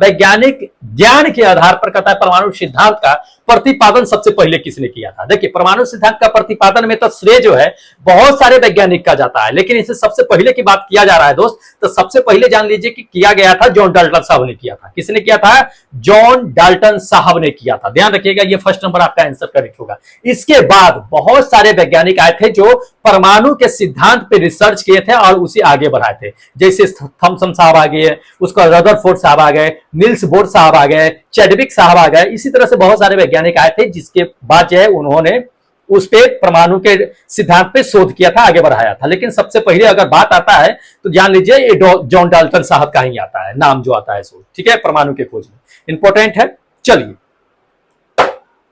वैज्ञानिक ज्ञान के आधार पर कहता है परमाणु सिद्धांत का प्रतिपादन सबसे पहले किसने किया था। देखिए परमाणु सिद्धांत का प्रतिपादन में तो श्रेय जो है बहुत सारे वैज्ञानिक का जाता है, लेकिन इसे सबसे पहले की बात किया जा रहा है दोस्त, तो सबसे पहले जान लीजिए कि किया गया था जॉन डाल्टन साहब ने किया था। किसने किया था, जॉन डाल्टन साहब ने किया था। ध्यान रखिएगा, ये फर्स्ट नंबर आपका आंसर करेक्ट होगा। इसके बाद बहुत सारे वैज्ञानिक आए थे जो परमाणु के सिद्धांत पे रिसर्च किए थे और उसे आगे बढ़ाए थे, जैसे थॉमसन साहब आ गए, उसका रदरफोर्ड साहब आ गए, नील्स बोर साहब आ गए, चैडविक साहब आ गए। इसी तरह से बहुत सारे वैज्ञानिक आए थे जिसके बाद जो है उन्होंने उस पे परमाणु के सिद्धांत पे शोध किया था, आगे बढ़ाया था। लेकिन सबसे पहले अगर बात आता है तो जान लीजिए ये जॉन डाल्टन साहब का ही आता है, नाम जो आता है शोध, ठीक है, परमाणु के खोज में इंपॉर्टेंट है। चलिए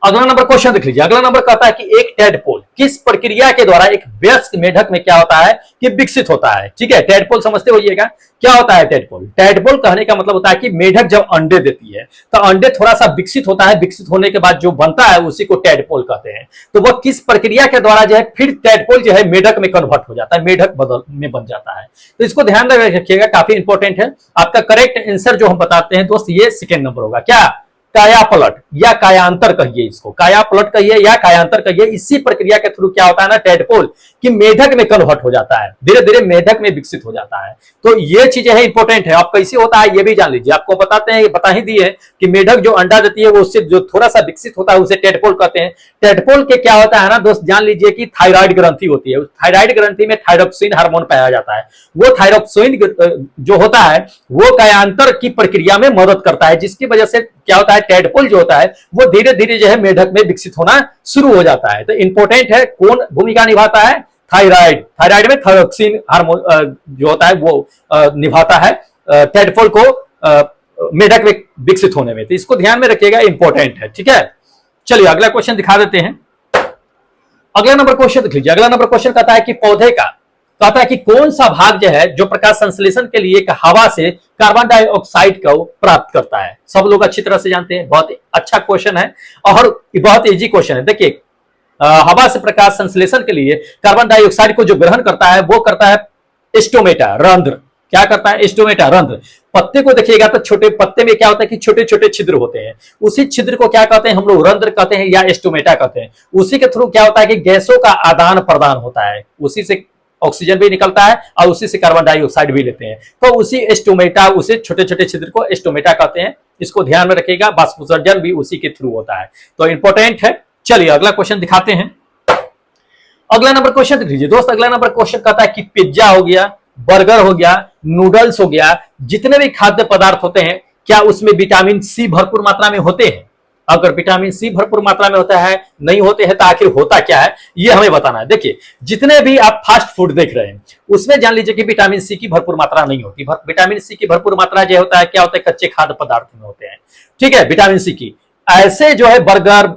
अगला नंबर क्वेश्चन देख लीजिए। अगला नंबर कहता है कि एक टेडपोल किस प्रक्रिया के द्वारा एक वयस्क मेढक में क्या होता है कि विकसित होता है। ठीक है, टेडपोल समझते होइएगा क्या होता है टेडपोल। टेडपोल कहने का मतलब होता है कि मेढक जब अंडे देती है तो अंडे थोड़ा सा विकसित होता है, विकसित होने के बाद जो बनता है उसी को टेडपोल कहते हैं। तो वह किस प्रक्रिया के द्वारा जो है फिर टेडपोल जो है मेढक में कन्वर्ट हो जाता है, मेढक बदल में बन जाता है। तो इसको ध्यान में रखिएगा, काफी इंपॉर्टेंट है। आपका करेक्ट आंसर जो हम बताते हैं दोस्त ये सेकेंड नंबर होगा। क्या? काया पलट या कायांतर कहिए, इसको काया पलट कहिए या कायांतर कहिए। इसी प्रक्रिया के थ्रू क्या होता है ना टेडपोल कि मेढक में कन्वर्ट हो जाता है, धीरे धीरे मेढक में विकसित हो जाता है। तो ये चीजें है इंपॉर्टेंट है। आप कैसे होता है ये भी जान लीजिए। आपको बताते हैं, बता ही दिए कि मेढक जो अंडा देती है वो उससे जो थोड़ा सा विकसित होता है उसे टेडपोल कहते हैं। टेडपोल के क्या होता है ना दोस्त, जान लीजिए कि थायराइड ग्रंथि होती है। उस थायराइड ग्रंथि में थायरोक्सिन हार्मोन पाया जाता है। वो थायरोक्सिन जो होता है वो कायांतर की प्रक्रिया में मदद करता है, जिसकी वजह से क्या होता है टेडपोल जो होता है वो धीरे धीरे जो है मेढक में विकसित होना शुरू हो जाता है। तो इंपॉर्टेंट है कौन भूमिका निभाता है? थायराइड। थायराइड में थायरोक्सिन हार्मोन जो होता है वो निभाता है टेडपोल को मेढक में विकसित होने में। तो इसको ध्यान में रखिएगा, इंपॉर्टेंट है। ठीक है, चलिए अगला क्वेश्चन दिखा देते हैं। अगला नंबर क्वेश्चन देख लीजिए। अगला नंबर क्वेश्चन कहता है कि पौधे का कहता है कि कौन सा भाग जो है जो प्रकाश संश्लेषण के लिए हवा से कार्बन डाइऑक्साइड को प्राप्त करता है। सब लोग अच्छी तरह से जानते हैं, बहुत अच्छा क्वेश्चन है और बहुत इजी क्वेश्चन है। देखिए हवा से प्रकाश संश्लेषण के लिए कार्बन डाइऑक्साइड को जो ग्रहण करता है वो करता है स्टोमेटा, रंध्र। क्या करता है? स्टोमेटा, रंध्र। पत्ते को देखिएगा तो छोटे पत्ते में क्या होता है कि छोटे छोटे छिद्र होते हैं, उसी छिद्र को क्या कहते हैं हम लोग? रंध्र कहते हैं या स्टोमेटा कहते हैं। उसी के थ्रू क्या होता है कि गैसों का आदान प्रदान होता है, उसी से ऑक्सीजन भी निकलता है और उसी से कार्बन डाइऑक्साइड भी लेते हैं। तो उसी स्टोमेटा, उसे छोटे छोटे छिद्र को स्टोमेटा कहते हैं। इसको ध्यान में रखिएगा, वाष्पोत्सर्जन भी उसी के थ्रू होता है। तो इंपॉर्टेंट है। चलिए अगला क्वेश्चन दिखाते हैं। अगला नंबर क्वेश्चन देख लीजिए दोस्त। अगला नंबर क्वेश्चन कहता है कि पिज्जा हो गया, बर्गर हो गया, नूडल्स हो गया, जितने भी खाद्य पदार्थ होते हैं क्या उसमें विटामिन सी भरपूर मात्रा में होते हैं? अगर विटामिन सी भरपूर मात्रा में होता है, नहीं होते हैं, तो आखिर होता क्या है ये हमें बताना है। देखिए जितने भी आप फास्ट फूड देख रहे हैं उसमें जान लीजिए कि विटामिन सी की भरपूर मात्रा नहीं होती। विटामिन सी की भरपूर मात्रा जो होता है क्या होता है? कच्चे खाद्य पदार्थ में होते हैं। ठीक है, विटामिन सी की ऐसे जो है बर्गर,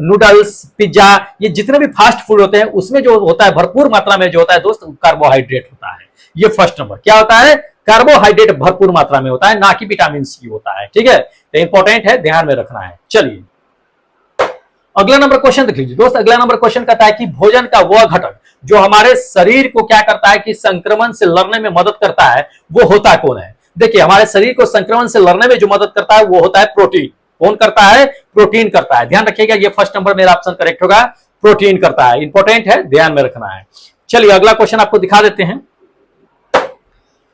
नूडल्स, पिज्जा, ये जितने भी फास्ट फूड होते हैं उसमें जो होता है भरपूर मात्रा में जो होता है दोस्त कार्बोहाइड्रेट होता है। ये फर्स्ट नंबर क्या होता है? कार्बोहाइड्रेट भरपूर मात्रा में होता है, ना कि विटामिन सी होता है। ठीक है, तो इंपॉर्टेंट है, ध्यान में रखना है। चलिए अगला नंबर क्वेश्चन देख लीजिए दोस्त। अगला नंबर क्वेश्चन कहता है कि भोजन का वह घटक जो हमारे शरीर को क्या करता है कि संक्रमण से लड़ने में मदद करता है वो होता कौन है? देखिए हमारे शरीर को संक्रमण से लड़ने में जो मदद करता है वो होता है प्रोटीन। कौन करता है? प्रोटीन करता है। ध्यान रखिएगा, ये फर्स्ट नंबर मेरा ऑप्शन करेक्ट होगा, प्रोटीन करता है। इंपॉर्टेंट है, ध्यान में रखना है। चलिए अगला क्वेश्चन आपको दिखा देते हैं।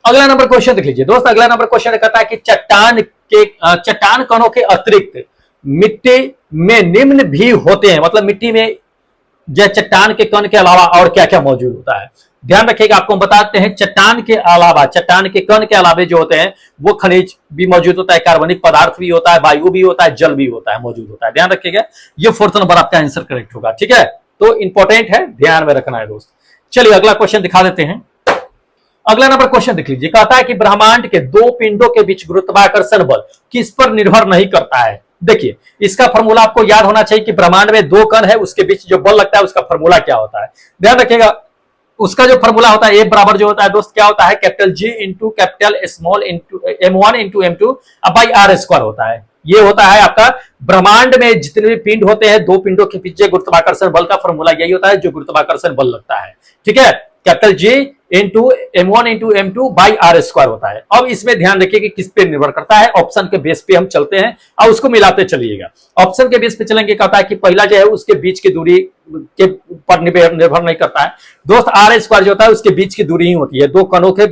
अगला नंबर क्वेश्चन देख लीजिए दोस्त। अगला नंबर क्वेश्चन कहता है कि चट्टान कणों के अतिरिक्त मिट्टी में निम्न भी होते हैं, मतलब मिट्टी में जो चट्टान के कण के अलावा और क्या क्या मौजूद होता है। ध्यान रखिएगा, आपको हम बताते हैं चट्टान के अलावा, चट्टान के कण के अलावा जो होते हैं वो खनिज भी मौजूद होता है, कार्बनिक पदार्थ भी होता है, वायु भी होता है, जल भी होता है, मौजूद होता है। ध्यान रखिएगा, ये फोर्थ नंबर आपका आंसर करेक्ट होगा। ठीक है, तो इंपॉर्टेंट है, ध्यान में रखना है दोस्त। चलिए अगला क्वेश्चन दिखा देते हैं। अगला नंबर क्वेश्चन देख लीजिए, कहता है कि ब्रह्मांड के दो पिंडों के बीच गुरुत्वाकर्षण बल किस पर निर्भर नहीं करता है। देखिए इसका फॉर्मूला आपको याद होना चाहिए कि ब्रह्मांड में दो कण है, उसके बीच जो बल लगता है उसका फॉर्मूला क्या होता है। ध्यान रखिएगा, उसका जो फॉर्मूला होता है ए बराबर जो होता है दोस्त क्या होता है? Capital G into capital small into m1 into m2 by R square होता है। ये होता है आपका ब्रह्मांड में जितने भी पिंड होते हैं, दो पिंडों के पीछे गुरुत्वाकर्षण बल का फॉर्मूला यही होता है जो गुरुत्वाकर्षण बल लगता है। ठीक है, capital G into m1 into m2 by R square होता है। अब इसमें ध्यान रखिए कि किस पे निर्भर करता है। ऑप्शन के बेस पे हम चलते हैं और उसको मिलाते चलिएगा। ऑप्शन के बेस पे चलेंगे, कहता है कि पहला जो है उसके बीच की दूरी के पर निर्भर नहीं करता है दोस्त। आर स्क्वायर जो होता है उसके बीच की दूरी ही होती है, दो कणों के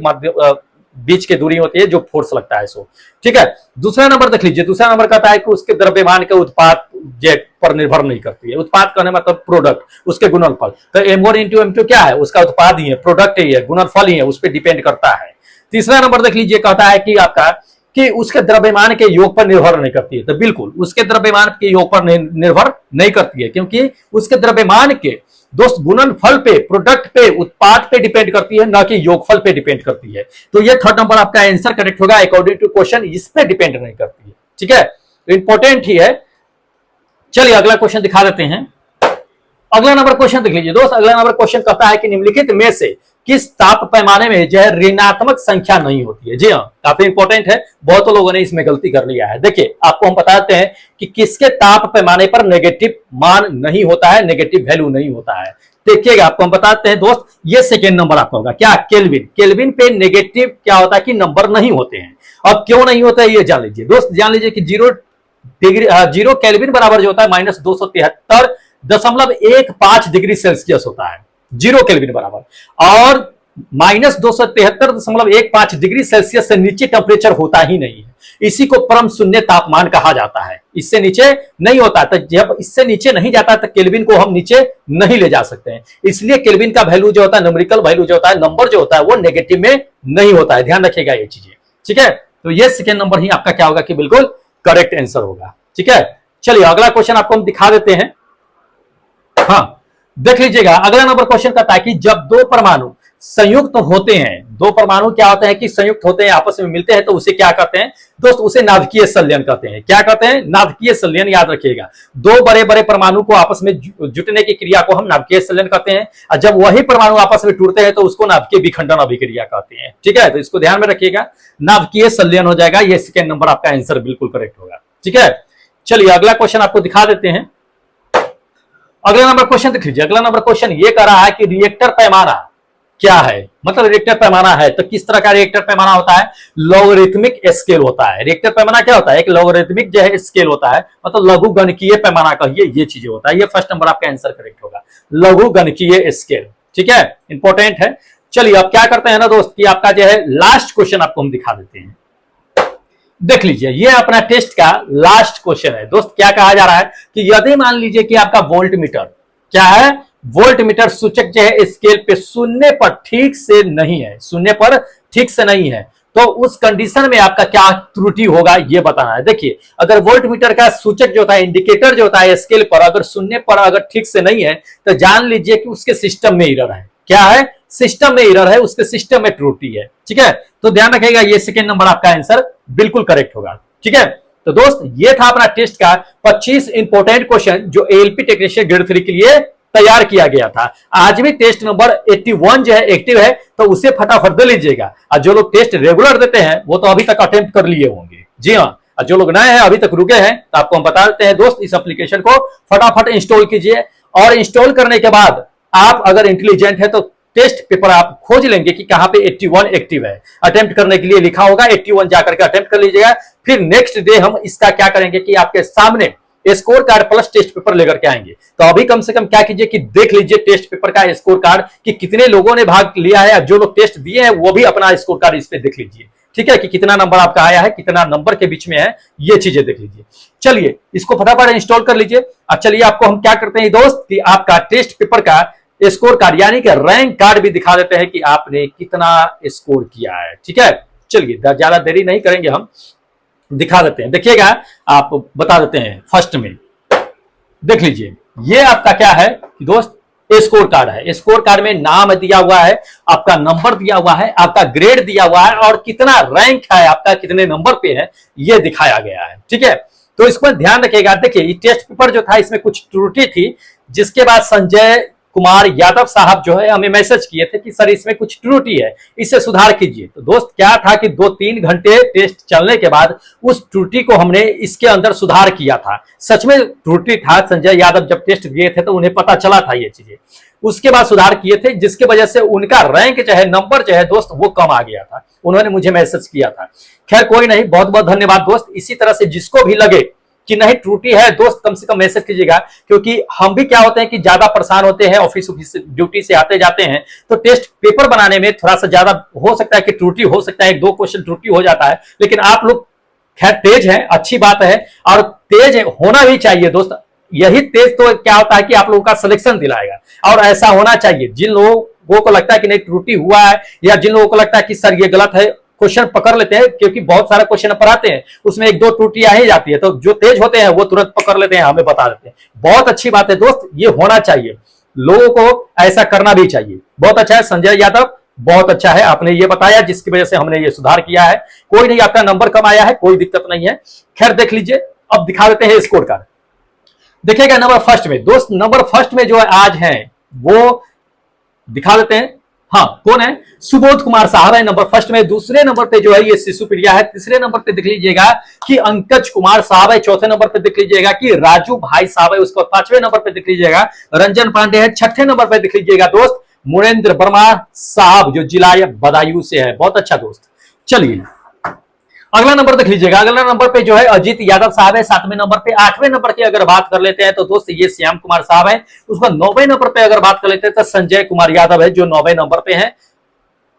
बीच की दूरी होती है जो फोर्स लगता है सो। ठीक है, दूसरा नंबर देख लीजिए। दूसरा नंबर कहता है कि उसके द्रव्यमान के उत्पाद जेट पर निर्भर नहीं करती है। उत्पाद कहने मतलब प्रोडक्ट, उसके गुणनफल। तो m1 इंटू m2 क्या है? उसका उत्पाद ही है, प्रोडक्ट ही है, गुणनफल ही है, उस पर डिपेंड करता है। तीसरा नंबर देख लीजिए, कहता है कि आपका कि उसके द्रव्यमान के योग पर निर्भर नहीं करती है। तो बिल्कुल उसके द्रव्यमान के योग पर निर्भर नहीं करती है, क्योंकि उसके द्रव्यमान के दोस्त गुणनफल पे, प्रोडक्ट पे, उत्पाद पे डिपेंड करती है, ना कि योगफल पे डिपेंड करती है। तो ये थर्ड नंबर आपका आंसर करेक्ट होगा अकॉर्डिंग टू क्वेश्चन, इस पे डिपेंड नहीं करती है। ठीक है, इंपॉर्टेंट ही है। चलिए अगला क्वेश्चन दिखा देते हैं। अगला नंबर क्वेश्चन देख लीजिए दोस्त। अगला नंबर क्वेश्चन कहता है कि निम्नलिखित में से किस ताप पैमाने में जो है ऋणात्मक संख्या नहीं होती है। जी हाँ, काफी इंपॉर्टेंट है, बहुत लोगों ने इसमें गलती कर लिया है। देखिए आपको हम बताते हैं कि किसके ताप पैमाने पर नेगेटिव मान नहीं होता है, नेगेटिव वैल्यू नहीं होता है। देखिएगा आपको हम बताते हैं दोस्त, ये सेकेंड नंबर आपका होगा क्या, केल्विन। केल्विन पे नेगेटिव क्या होता है कि नंबर नहीं होते हैं। अब क्यों नहीं होता है ये जान लीजिए दोस्त। जान लीजिए कि 0 केल्विन बराबर जो होता है -273.15 डिग्री सेल्सियस होता है 0 केल्विन बराबर, और -273.15 डिग्री सेल्सियस से नीचे टेम्परेचर होता ही नहीं है। इसी को परम शून्य तापमान कहा जाता है। इससे नीचे नहीं होता, तो जब इससे नीचे नहीं जाता तो केल्विन को हम नीचे नहीं ले जा सकते हैं। इसलिए केल्विन का वैल्यू जो होता है, न्यूमेरिकल वैल्यू जो होता है, नंबर जो होता है, वो नेगेटिव में नहीं होता है। ध्यान रखिएगा ये चीजें, ठीक है। तो ये सेकेंड नंबर ही आपका क्या होगा कि बिल्कुल करेक्ट आंसर होगा, ठीक है। चलिए अगला क्वेश्चन आपको हम दिखा देते हैं। हाँ देख लीजिएगा, अगला नंबर क्वेश्चन कहता है कि जब दो परमाणु संयुक्त होते हैं, दो परमाणु क्या होते हैं कि संयुक्त होते हैं, आपस में मिलते हैं, तो उसे क्या कहते हैं दोस्त, उसे नाभिकीय संलयन कहते हैं। क्या कहते हैं, नाभिकीय संलयन। याद रखिएगा, दो बड़े बड़े परमाणु को आपस में जुटने की क्रिया को हम नाभिकीय संलयन कहते हैं, और जब वही परमाणु आपस में टूटते हैं तो उसको नाभिकीय विखंडन अभिक्रिया कहते हैं, ठीक है। तो इसको ध्यान में रखिएगा, नाभिकीय संलयन हो जाएगा। ये सेकेंड नंबर आपका आंसर बिल्कुल करेक्ट होगा, ठीक है। चलिए अगला क्वेश्चन आपको दिखा देते हैं। अगला नंबर क्वेश्चन देख लीजिए। अगला नंबर क्वेश्चन ये कह रहा है कि रिएक्टर पैमाना क्या है, मतलब रिएक्टर पैमाना है तो किस तरह का रिएक्टर पैमाना होता है, लॉगरिथमिक स्केल होता है। रिएक्टर पैमाना क्या होता है, एक लॉगरिथमिक जो है स्केल होता है, मतलब लघु गणकीय पैमाना कहिए, ये चीजें होता है। ये फर्स्ट नंबर आपका आंसर करेक्ट होगा, लघु गणकीय स्केल, ठीक है, इंपॉर्टेंट है। चलिए अब क्या करते हैं ना दोस्त कि आपका जो है लास्ट क्वेश्चन आपको हम दिखा देते हैं। देख लीजिए, ये अपना टेस्ट का लास्ट क्वेश्चन है दोस्त। क्या कहा जा रहा है कि यदि मान लीजिए कि आपका वोल्ट मीटर क्या है, वोल्ट मीटर सूचक जो है स्केल पे शून्य पर ठीक से नहीं है, शून्य पर ठीक से नहीं है, तो उस कंडीशन में आपका क्या त्रुटि होगा ये बताना है। देखिए अगर वोल्ट मीटर का सूचक जो होता है, इंडिकेटर जो होता है स्केल पर अगर शून्य पर अगर ठीक से नहीं है, तो जान लीजिए कि उसके सिस्टम में एरर है। क्या है, सिस्टम में एरर है, उसके सिस्टम में त्रुटि है, ठीक है। तो ध्यान रखिएगा, ये सेकेंड नंबर आपका आंसर बिल्कुल करेक्ट होगा, ठीक है। तो दोस्त ये था अपना टेस्ट का 25 इंपोर्टेंट क्वेश्चन जो एएलपी टेक्नीशियन ग्रेड 3 के लिए तैयार किया गया था। आज भी टेस्ट नंबर 81 जो है एक्टिव है, तो उसे फटाफट दे लीजिएगा। और जो लोग टेस्ट रेगुलर देते हैं वो तो अभी तक अटेम्प्ट कर लिए होंगे, जी हाँ। और जो लोग नए हैं अभी तक रुके हैं, तो आपको हम बता देते हैं दोस्त, इस एप्लीकेशन को फटाफट इंस्टॉल कीजिए, और इंस्टॉल करने के बाद आप अगर इंटेलिजेंट है तो टेस्ट पेपर आप खोज लेंगे कि कहां पे 81 एक्टिव है। अटेम्प्ट करने के लिए लिखा होगा, 81 जाकर के अटेम्प्ट कर लीजिएगा। फिर नेक्स्ट डे हम इसका क्या करेंगे कि आपके सामने score card plus test paper लेकर के आएंगे। तो अभी कम से कम क्या कीजिए कि देख लीजिए टेस्ट पेपर का स्कोर कार्ड कि कितने लोगों ने भाग लिया है, जो लोग टेस्ट दिए हैं वो भी अपना स्कोर कार्ड इस पे देख लीजिए, ठीक है, कि कितना नंबर आपका आया है, कितना नंबर के बीच में है, ये चीजें देख लीजिए। चलिए इसको फटाफट इंस्टॉल कर लीजिए। अब चलिए आपको हम क्या करते हैं दोस्त कि आपका टेस्ट पेपर का स्कोर कार्ड यानी कि रैंक कार्ड भी दिखा देते हैं कि आपने कितना स्कोर किया है, ठीक है। चलिए ज्यादा देरी नहीं करेंगे, हम दिखा देते हैं। देखिएगा आप बता देते हैं। फर्स्ट में देख लीजिए, ये आपका क्या है कि दोस्त स्कोर कार्ड है। स्कोर कार्ड में नाम दिया हुआ है, आपका नंबर दिया हुआ है, आपका ग्रेड दिया हुआ है, और कितना रैंक है आपका, कितने नंबर पे है, ये दिखाया गया है, ठीक है। तो इसको ध्यान रखिएगा। देखिए ये टेस्ट पेपर जो था इसमें कुछ त्रुटि थी, जिसके बाद संजय कुमार यादव साहब जो है हमें मैसेज किए थे कि सर इसमें कुछ त्रुटि है, इसे सुधार कीजिए। तो दोस्त क्या था कि 2-3 घंटे टेस्ट चलने के बाद उस त्रुटि को हमने इसके अंदर सुधार किया था। सच में त्रुटि था, संजय यादव जब टेस्ट दिए थे तो उन्हें पता चला था ये चीजें, उसके बाद सुधार किए थे, जिसकी वजह से उनका रैंक चाहे नंबर चाहे दोस्त वो कम आ गया था। उन्होंने मुझे मैसेज किया था। खैर कोई नहीं, बहुत बहुत धन्यवाद दोस्त। इसी तरह से जिसको भी लगे कि नहीं त्रुटि है दोस्त, कम से कम मैसेज कीजिएगा, क्योंकि हम भी क्या होते हैं कि ज्यादा परेशान होते हैं, ऑफिस ड्यूटी से आते जाते हैं, तो टेस्ट पेपर बनाने में थोड़ा सा ज्यादा हो सकता है कि त्रुटि हो सकता है, 1-2 क्वेश्चन त्रुटि हो जाता है। लेकिन आप लोग खैर तेज हैं, अच्छी बात है, और तेज होना भी चाहिए दोस्त। यही तेज तो क्या होता है कि आप लोगों का सिलेक्शन दिलाएगा, और ऐसा होना चाहिए। जिन लोगों को लगता है कि नहीं त्रुटि हुआ है, या जिन लोगों को लगता है कि सर ये गलत है, क्वेश्चन पकड़ लेते हैं, क्योंकि बहुत सारा क्वेश्चन पढ़ाते हैं, उसमें 1-2 त्रुटि आ ही जाती है, तो जो तेज होते हैं वो तुरंत पकड़ लेते हैं, हमें बता देते हैं। बहुत अच्छी बात है दोस्त, ये होना चाहिए, लोगों को ऐसा करना भी चाहिए। बहुत अच्छा है संजय यादव, बहुत अच्छा है, आपने ये बताया जिसकी वजह से हमने ये सुधार किया है। कोई नहीं, आपका नंबर कम आया है, कोई दिक्कत नहीं है। खैर देख लीजिए, अब दिखा देते हैं स्कोर कार्ड। देखिएगा नंबर फर्स्ट में दोस्त, नंबर फर्स्ट में जो आज है वो दिखा देते हैं। हाँ, कौन है? सुबोध कुमार साहब है नंबर फर्स्ट में। दूसरे नंबर पे जो है ये शिशु प्रिया है। तीसरे नंबर पे देख लीजिएगा कि अंकज कुमार साहब है। चौथे नंबर पे देख लीजिएगा कि राजू भाई साहब है। उसको पांचवें नंबर पे देख लीजिएगा रंजन पांडे है। छठे नंबर पे देख लीजिएगा दोस्त मुरेंद्र वर्मा साहब जो जिला बदायूं से है। बहुत अच्छा दोस्त। चलिए अगला नंबर देख लीजिएगा। अगला नंबर पे जो है अजीत यादव साहब है 7वें नंबर पे। 8वें नंबर की अगर बात कर लेते हैं तो दोस्त ये श्याम कुमार साहब है। उसका 9वें नंबर पे अगर बात कर लेते हैं तो संजय कुमार यादव है जो 9वें नंबर पे है।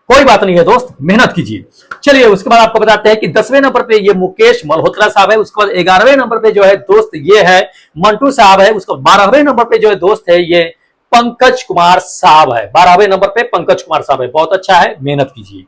कोई बात नहीं है दोस्त, मेहनत कीजिए। चलिए उसके बाद आपको बताते हैं कि 10वें नंबर पे ये मुकेश मल्होत्रा साहब है। उसके बाद 11वें नंबर पे जो है दोस्त ये है मंटू साहब है। उसको 12वें नंबर पे जो है दोस्त है ये पंकज कुमार साहब है। 12वें नंबर पे पंकज कुमार साहब है। बहुत अच्छा है, मेहनत कीजिए।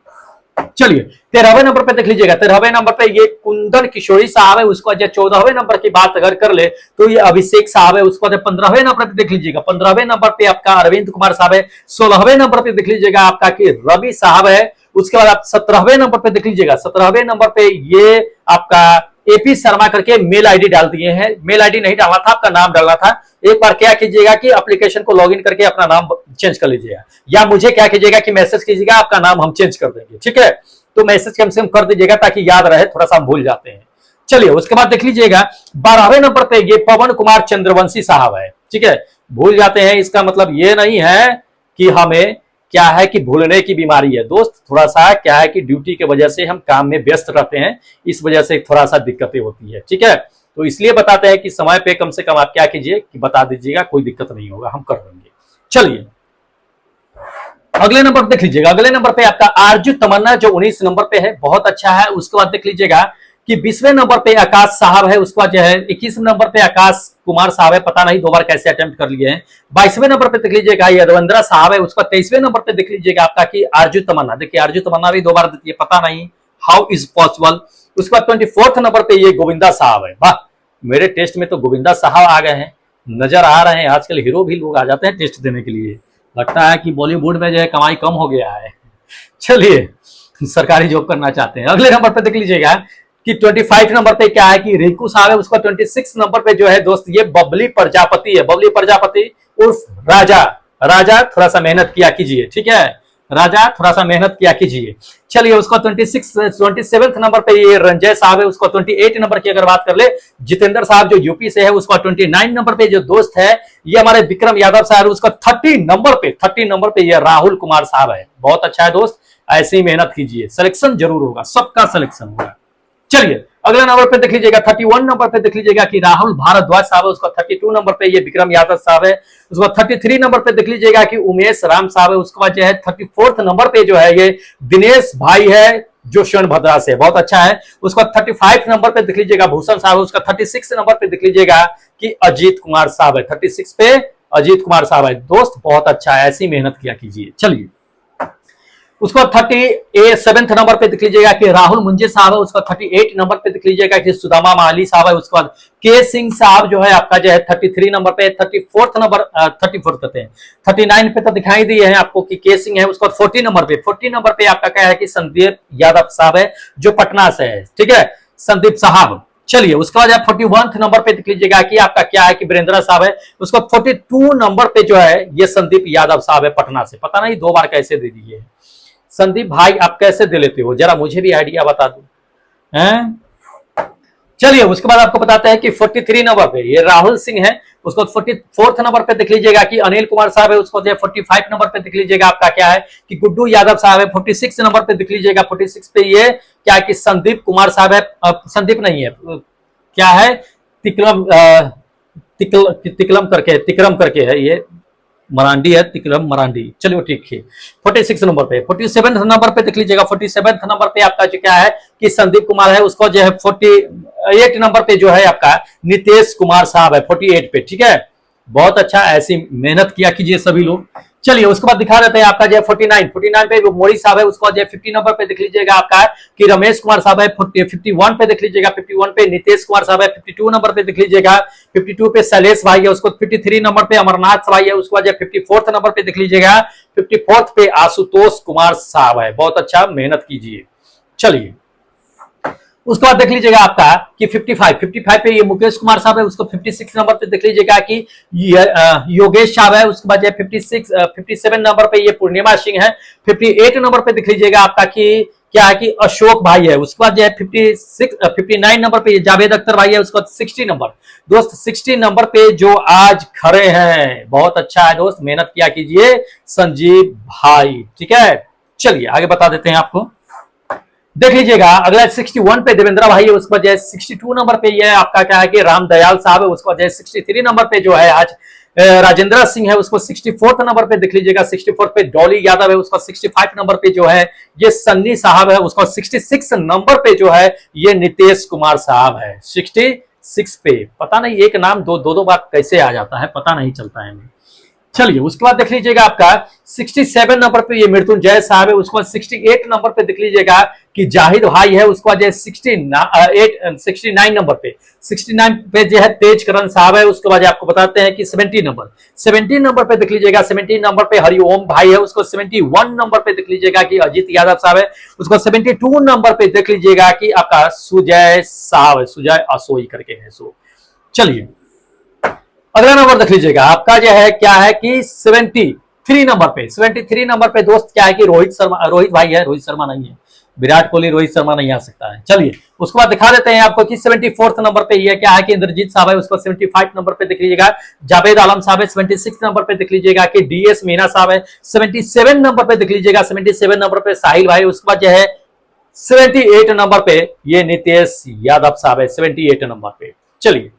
चलिए 13वें नंबर पे देख लीजिएगा। 13वें नंबर पे ये कुंदन किशोरी साहब है। उसको 14वें नंबर की बात अगर कर ले तो ये अभिषेक साहब है। उसको 15वें नंबर पे देख लीजिएगा। 15वें नंबर पे आपका अरविंद कुमार साहब है। 16वें नंबर पे देख लीजिएगा आपका कि रवि साहब है। उसके बाद आप 17वें नंबर पे देख लीजिएगा। 17वें नंबर पे ये आपका एपी शर्मा करके मेल आईडी डाल दिए हैं। मेल आईडी नहीं डालना था, आपका नाम डालना था। एक बार क्या कीजिएगा कि एप्लीकेशन को लॉगिन करके अपना नाम चेंज कर लीजिएगा, या मुझे क्या कीजिएगा कि मैसेज कीजिएगा, आपका नाम हम चेंज कर देंगे। ठीक है, तो मैसेज कम से कम कर दीजिएगा ताकि याद रहे, थोड़ा सा हम भूल जाते हैं। चलिए उसके बाद देख लीजिएगा 12वें नंबर पे ये पवन कुमार चंद्रवंशी साहब है। ठीक है, भूल जाते हैं इसका मतलब ये नहीं है कि हमें क्या है कि भूलने की बीमारी है दोस्त। थोड़ा सा क्या है कि ड्यूटी के वजह से हम काम में व्यस्त रहते हैं, इस वजह से थोड़ा सा दिक्कतें होती है। ठीक है, तो इसलिए बताते हैं कि समय पे कम से कम आप क्या कीजिए कि बता दीजिएगा, कोई दिक्कत नहीं होगा, हम कर देंगे। चलिए अगले नंबर देख लीजिएगा। अगले नंबर पे आपका आरजू तमन्ना जो 19 नंबर पे है। बहुत अच्छा है। उसके बाद देख लीजिएगा कि 20वें नंबर पे आकाश साहब है। उसके बाद जो है 21वें नंबर पे आकाश कुमार साहब है। पता नहीं 2 बार कैसे अटेम्प्ट कर लिए हैं। 22वें नंबर पे देख लीजिएगा यदवंद्रा साहब है। उसका 23वें नंबर पे देख लीजिएगा आपका कि आरजू तमन्ना। देखिए आरजू तमन्ना भी 2 बार देती है, पता नहीं हाउ इज पॉसिबल। उसके बाद 24th नंबर पे ये गोविंदा साहब है। वाह, मेरे टेस्ट में तो गोविंदा साहब आ गए हैं, नजर आ रहे हैं। आजकल हीरो भी लोग आ जाते हैं टेस्ट देने के लिए। लगता है कि बॉलीवुड में जो है कमाई कम हो गया है। चलिए सरकारी जॉब करना चाहते हैं। अगले नंबर पे देख लीजिएगा कि 25 नंबर पे क्या है कि रिंकू साहब है। उसका 26 नंबर पे जो है दोस्त ये बबली प्रजापति है। बबली प्रजापति उर्फ राजा। राजा थोड़ा सा मेहनत किया कीजिए। ठीक है, राजा थोड़ा सा मेहनत किया कीजिए। चलिए उसका 27 नंबर पे ये रंजय साहब है। उसका 28 नंबर की अगर बात कर ले जितेंद्र साहब जो यूपी से है। उसका 29 नंबर पे जो दोस्त है ये हमारे विक्रम यादव साहब। उसका 30 नंबर पे ये राहुल कुमार साहब है। बहुत अच्छा है दोस्त, ऐसे ही मेहनत कीजिए, सिलेक्शन जरूर होगा, सबका सिलेक्शन होगा। चलिए अगला नंबर पे देख लीजिएगा 31 नंबर पे देख लीजिएगा कि राहुल भारद्वाज साहब है। उसका 32 नंबर पे ये विक्रम यादव साहब है। उसके बाद 33 नंबर पे देख लीजिएगा कि उमेश राम साहब है। उसके बाद जो है 34th नंबर पे जो है ये दिनेश भाई है जो सोनभद्रा से। बहुत अच्छा है। उसके बाद 35 नंबर पे देख लीजिएगा भूषण साहब है। उसका 36 नंबर पे देख लीजिएगा कि अजीत कुमार साहब है। 36 पे अजीत कुमार साहब है। दोस्त बहुत अच्छा है, ऐसी मेहनत किया कीजिए। चलिए उसको 37 नंबर पे देख लीजिएगा कि राहुल मुंजे साहब है। उसका 38 नंबर पे देख लीजिएगा कि सुदामा माली साहब है। उसके बाद के सिंह साहब जो है आपका जो है 33 नंबर पे। 34th नंबर 34 कहते हैं, 39 पे तो दिखाई दिए हैं आपको कि के सिंह है। उसका 40 नंबर पे आपका क्या है कि संदीप यादव साहब है जो पटना से है। ठीक है, संदीप साहब। चलिए उसके बाद 41 नंबर पे देख लीजिएगा कि आपका क्या है कि वीरेंद्र साहब है। उसका 42 नंबर पे जो है ये संदीप यादव साहब है पटना से। पता नहीं 2 बार कैसे दे दिए संदीप भाई, आप कैसे दे लेते हो, जरा मुझे भी आइडिया बता दो हैं। चलिए उसके बाद आपको बताते हैं कि 43 नंबर पे ये राहुल सिंह है। उसको 44th नंबर पे देख लीजिएगा कि अनिल कुमार साहब है। उसको 45 नंबर पे देख लीजिएगा आपका क्या है कि गुड्डू यादव साहब है। 46 नंबर पे देख लीजिएगा 46 पे ये क्या है कि संदीप कुमार साहब है। संदीप नहीं है, क्या है तिकलम तिकरम करके है, ये मरांडी है, तिकरम मरांडी। चलिए ठीक है। 46 नंबर पे 47 नंबर पे देख लीजिएगा। 47 नंबर पे आपका जो क्या है कि संदीप कुमार है। उसको जो है 48 नंबर पे जो है आपका नितेश कुमार साहब है 48 पे। ठीक है, बहुत अच्छा, ऐसी मेहनत किया कीजिए सभी लोग। चलिए उसके बाद दिखा देते हैं आपका जो है 49 पे मोरी साहब है। उसको जो है 50 नंबर पे देख लीजिएगा आपका कि रमेश कुमार साहब है। 51 पे देख लीजिएगा 51 पे नितेश कुमार साहब है। 52 नंबर पे देख लीजिएगा 52 पे शैलेश भाई है। उसको 53 नंबर पे अमरनाथ भाई है। उसके बाद 54th नंबर पे देख लीजिएगा 54th पे आशुतोष कुमार साहब है। बहुत अच्छा, मेहनत कीजिए। चलिए उसके बाद देख लीजिएगा आपका कि 55 पे ये मुकेश कुमार साहब है, उसको 56 नंबर पे देख लीजिएगा कि योगेश साहब है। उसके बाद 57 नंबर पे ये पूर्णिमा सिंह है। 58 नंबर पे देख लीजिएगा आपका कि क्या है कि अशोक भाई है। उसके बाद 59 नंबर पे ये जावेद अख्तर भाई है। उसके बाद 60 नंबर दोस्त, 60 नंबर पे जो आज खड़े हैं, बहुत अच्छा है दोस्त, मेहनत किया कीजिए संजीव भाई, ठीक है। चलिए आगे बता देते हैं आपको, देख लीजिएगा अगला 61 पे देवेंद्र भाई है। उसके बाद 62 नंबर पे ये आपका क्या है कि रामदयाल साहब है। उसके बाद 63 नंबर पे जो है आज राजेंद्र सिंह है। उसको 64 नंबर पे देख लीजिएगा, 64 पे डॉली यादव है। उसका 65 नंबर पे जो है ये सन्नी साहब है। उसका 66 नंबर पे जो है ये नीतीश कुमार साहब है। 66 पे पता नहीं एक नाम दो बार कैसे आ जाता है, पता नहीं चलता है हमें। चलिए उसके बाद देख लीजिएगा आपका 67 नंबर पे ये मृत्युंजय साहब है। उसके बाद 68 नंबर पे देख लीजिएगा कि जाहिद भाई है। उसके बाद 69 नंबर पे 69 पे जो है तेजकरण साहब है। उसके बाद आपको बताते हैं कि 70 नंबर पे देख लीजिएगा, 70 नंबर पे हरिओम भाई है। उसको 71 नंबर पे देख लीजिएगा कि अजीत यादव साहब है। उसको 72 नंबर पे देख लीजिएगा कि आपका सुजय साहब है, सुजय असोई करके है। सो चलिए अगला नंबर देख लीजिएगा आपका जो है क्या है कि 73 नंबर पे दोस्त क्या है कि रोहित भाई है। रोहित शर्मा नहीं है, विराट कोहली रोहित शर्मा नहीं आ सकता है। चलिए उसके बाद दिखा देते हैं आपको कि 74 नंबर पे ये क्या है कि इंद्रजीत साहब है। उसको 75 नंबर पे देख लीजिएगा जावेद आलम साहब है। 76 नंबर पे देख लीजिएगा कि DS मीना साहब है। 77 नंबर पे देख लीजिएगा, 77 नंबर पे साहिल भाई। उसके बाद जो है 78 नंबर पे ये नीतीश यादव साहब है, 78 नंबर पे। चलिए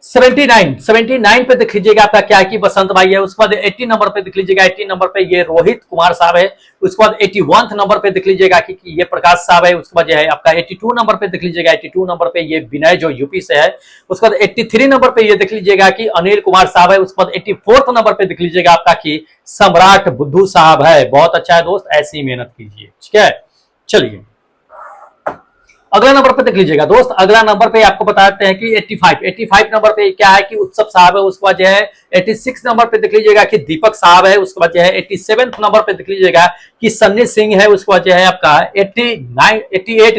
79 पे देख लीजिएगा आपका क्या है कि बसंत भाई है। उसके बाद 80 नंबर पे देख लीजिएगा, 80 नंबर पे ये रोहित कुमार साहब है। उसके बाद 81 नंबर पे देख लीजिएगा कि ये प्रकाश साहब है। उसके बाद है आपका 82 नंबर पे देख लीजिएगा, 82 नंबर पे ये विनय जो यूपी से है। उसके बाद 83 नंबर पे ये देख लीजिएगा कि अनिल कुमार साहब है। उसके बाद 84 नंबर पे देख लीजिएगा आपका कि सम्राट बुद्धू साहब है। बहुत अच्छा है दोस्त, ऐसी ही मेहनत कीजिए, ठीक है। चलिए अगला नंबर पे देख लीजिएगा दोस्त, अगला नंबर पे आपको बताते हैं कि 85 नंबर पे क्या है कि उत्सव साहब है। उसके बाद जो है 86 नंबर पे देख लीजिएगा कि दीपक साहब है। उसके बाद जो है 87 नंबर पे देख लीजिएगा कि सन्नी सिंह है। उसके बाद जो है आपका 88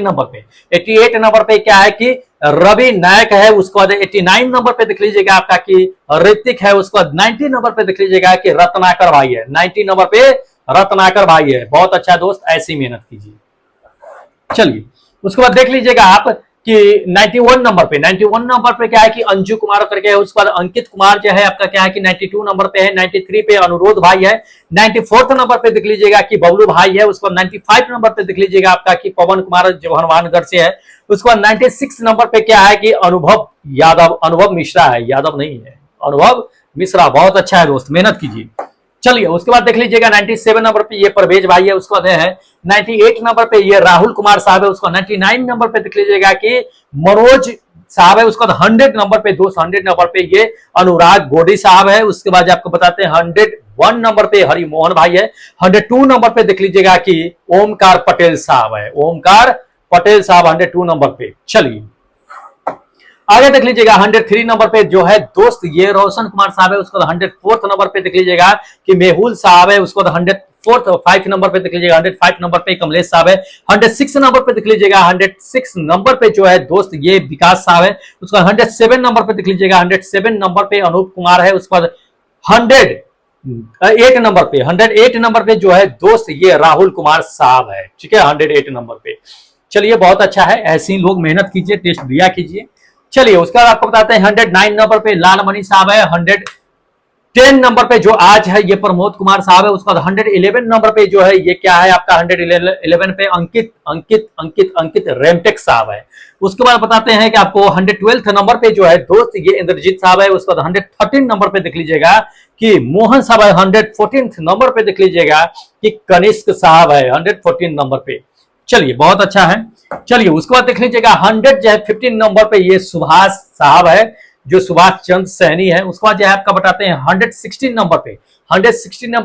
नंबर पे क्या है कि रवि नायक है। उसके बाद 89 नंबर पे देख लीजिएगा आपका कि ऋतिक है। उसके बाद 90 नंबर पे देख लीजिएगा कि रत्नाकर भाई है। 90 नंबर पे रत्नाकर भाई है। बहुत अच्छा दोस्त, ऐसी मेहनत कीजिए। चलिए उसके बाद देख लीजिएगा आप कि 91 नंबर पे क्या है कि अंजू कुमार करके है। उसके बाद अंकित कुमार जो है आपका क्या है कि 92 नंबर पे है। 93 पे अनुरोध भाई है। 94 नंबर पे देख लीजिएगा कि बबलू भाई है। उसके बाद 95 नंबर पे देख लीजिएगा आपका कि पवन कुमार जो हनुमानगढ़ से है। उसके बाद 96 नंबर पे क्या है कि अनुभव मिश्रा है, यादव नहीं है, अनुभव मिश्रा। बहुत अच्छा है दोस्त, मेहनत कीजिए। चलिए उसके बाद देख लीजिएगा 97 नंबर पे ये परवेज भाई है। उसके बाद है 98 नंबर पे ये राहुल कुमार साहब है। उसको 99 नंबर पे देख लीजिएगा कि मनोज साहब है। उसके बाद 100 नंबर पे दोस्त, 100 नंबर पे ये अनुराग गोडी साहब है। उसके बाद आपको बताते हैं 101 नंबर पे हरिमोहन भाई है। 102 नंबर पे देख लीजिएगा कि ओमकार पटेल साहब है, ओमकार पटेल साहब 102 नंबर पे। चलिए आगे देख लीजिएगा 103 नंबर पे जो है दोस्त ये रोशन कुमार साहब है। उसको 104 नंबर पे देख लीजिएगा कि मेहुल साहब है। उसको 105 नंबर पे देख लीजिएगा, 105 नंबर पे कमलेश साहब है। 106 नंबर पे देख लीजिएगा, 106 नंबर पे जो है दोस्त ये विकास साहब है। उसका 107 नंबर पे देख लीजिएगा, 107 नंबर पे अनूप कुमार है। उसके बाद 108 नंबर पे जो है दोस्त ये राहुल कुमार साहब है, ठीक है, 108 नंबर पे। चलिए बहुत अच्छा है, ऐसे ही लोग मेहनत कीजिए, टेस्ट दिया कीजिए। चलिए उसके बाद आपको बताते हैं 109 नंबर पे लालमणि साहब है। 110 नंबर पे जो आज है ये प्रमोद कुमार साहब है। उसके बाद 111 नंबर पे जो है ये क्या है आपका 111 पे अंकित रेमटेक साहब है। उसके बाद बताते हैं कि आपको 112 नंबर पे जो है दोस्त ये इंद्रजीत साहब है। उसके बाद 113 नंबर पे देख लीजिएगा कि मोहन साहब है। 114 नंबर पे देख लीजिएगा कि कनिष्क साहब है, 114 नंबर पे। चलिए बहुत अच्छा है। चलिए उसके बाद देख लीजिएगा 100 जो है 15 नंबर पे ये सुभाष साहब है, जो सुभाष चंद्र सैनी है। उसके बाद जो है आपका बताते हैं 116 नंबर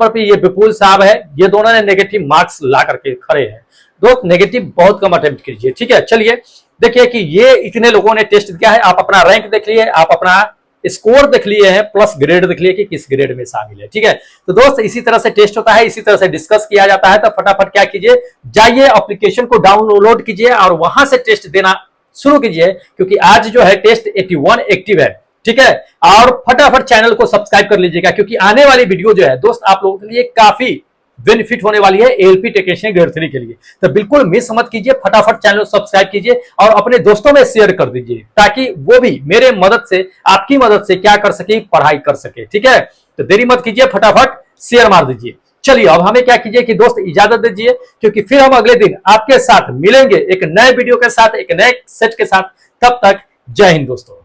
पे ये विपुल साहब है। ये दोनों ने नेगेटिव मार्क्स ला करके खड़े हैं दोस्त, नेगेटिव बहुत कम अटेम्प्ट कीजिए, ठीक है। चलिए देखिए कि ये इतने लोगों ने टेस्ट दिया है, आप अपना रैंक देख लिए, आप अपना स्कोर देख लिए हैं प्लस ग्रेड देख लिए कि किस ग्रेड में शामिल है। ठीक है, तो दोस्त इसी तरह से टेस्ट होता है, इसी तरह से डिस्कस किया जाता है। तो फटाफट क्या कीजिए, जाइए एप्लीकेशन को डाउनलोड कीजिए और वहां से टेस्ट देना शुरू कीजिए, क्योंकि आज जो है टेस्ट 81 एक्टिव है। ठीक है, और फटाफट चैनल को सब्सक्राइब कर लीजिएगा, क्योंकि आने वाली वीडियो जो है दोस्त आप लोगों के लिए काफी बेनिफिट होने वाली है एएलपी टेक्नीशियन ग्रेड 3 के लिए। तो बिल्कुल मिस मत कीजिए, फटाफट चैनल सब्सक्राइब कीजिए और अपने दोस्तों में शेयर कर दीजिए, ताकि वो भी मेरे मदद से, आपकी मदद से क्या कर सके, पढ़ाई कर सके। ठीक है, तो देरी मत कीजिए, फटाफट शेयर मार दीजिए। चलिए अब हमें क्या कीजिए कि दोस्त इजाजत दीजिए, क्योंकि फिर हम अगले दिन आपके साथ मिलेंगे एक नए वीडियो के साथ, एक नए सेट के साथ। तब तक जय हिंद दोस्तों।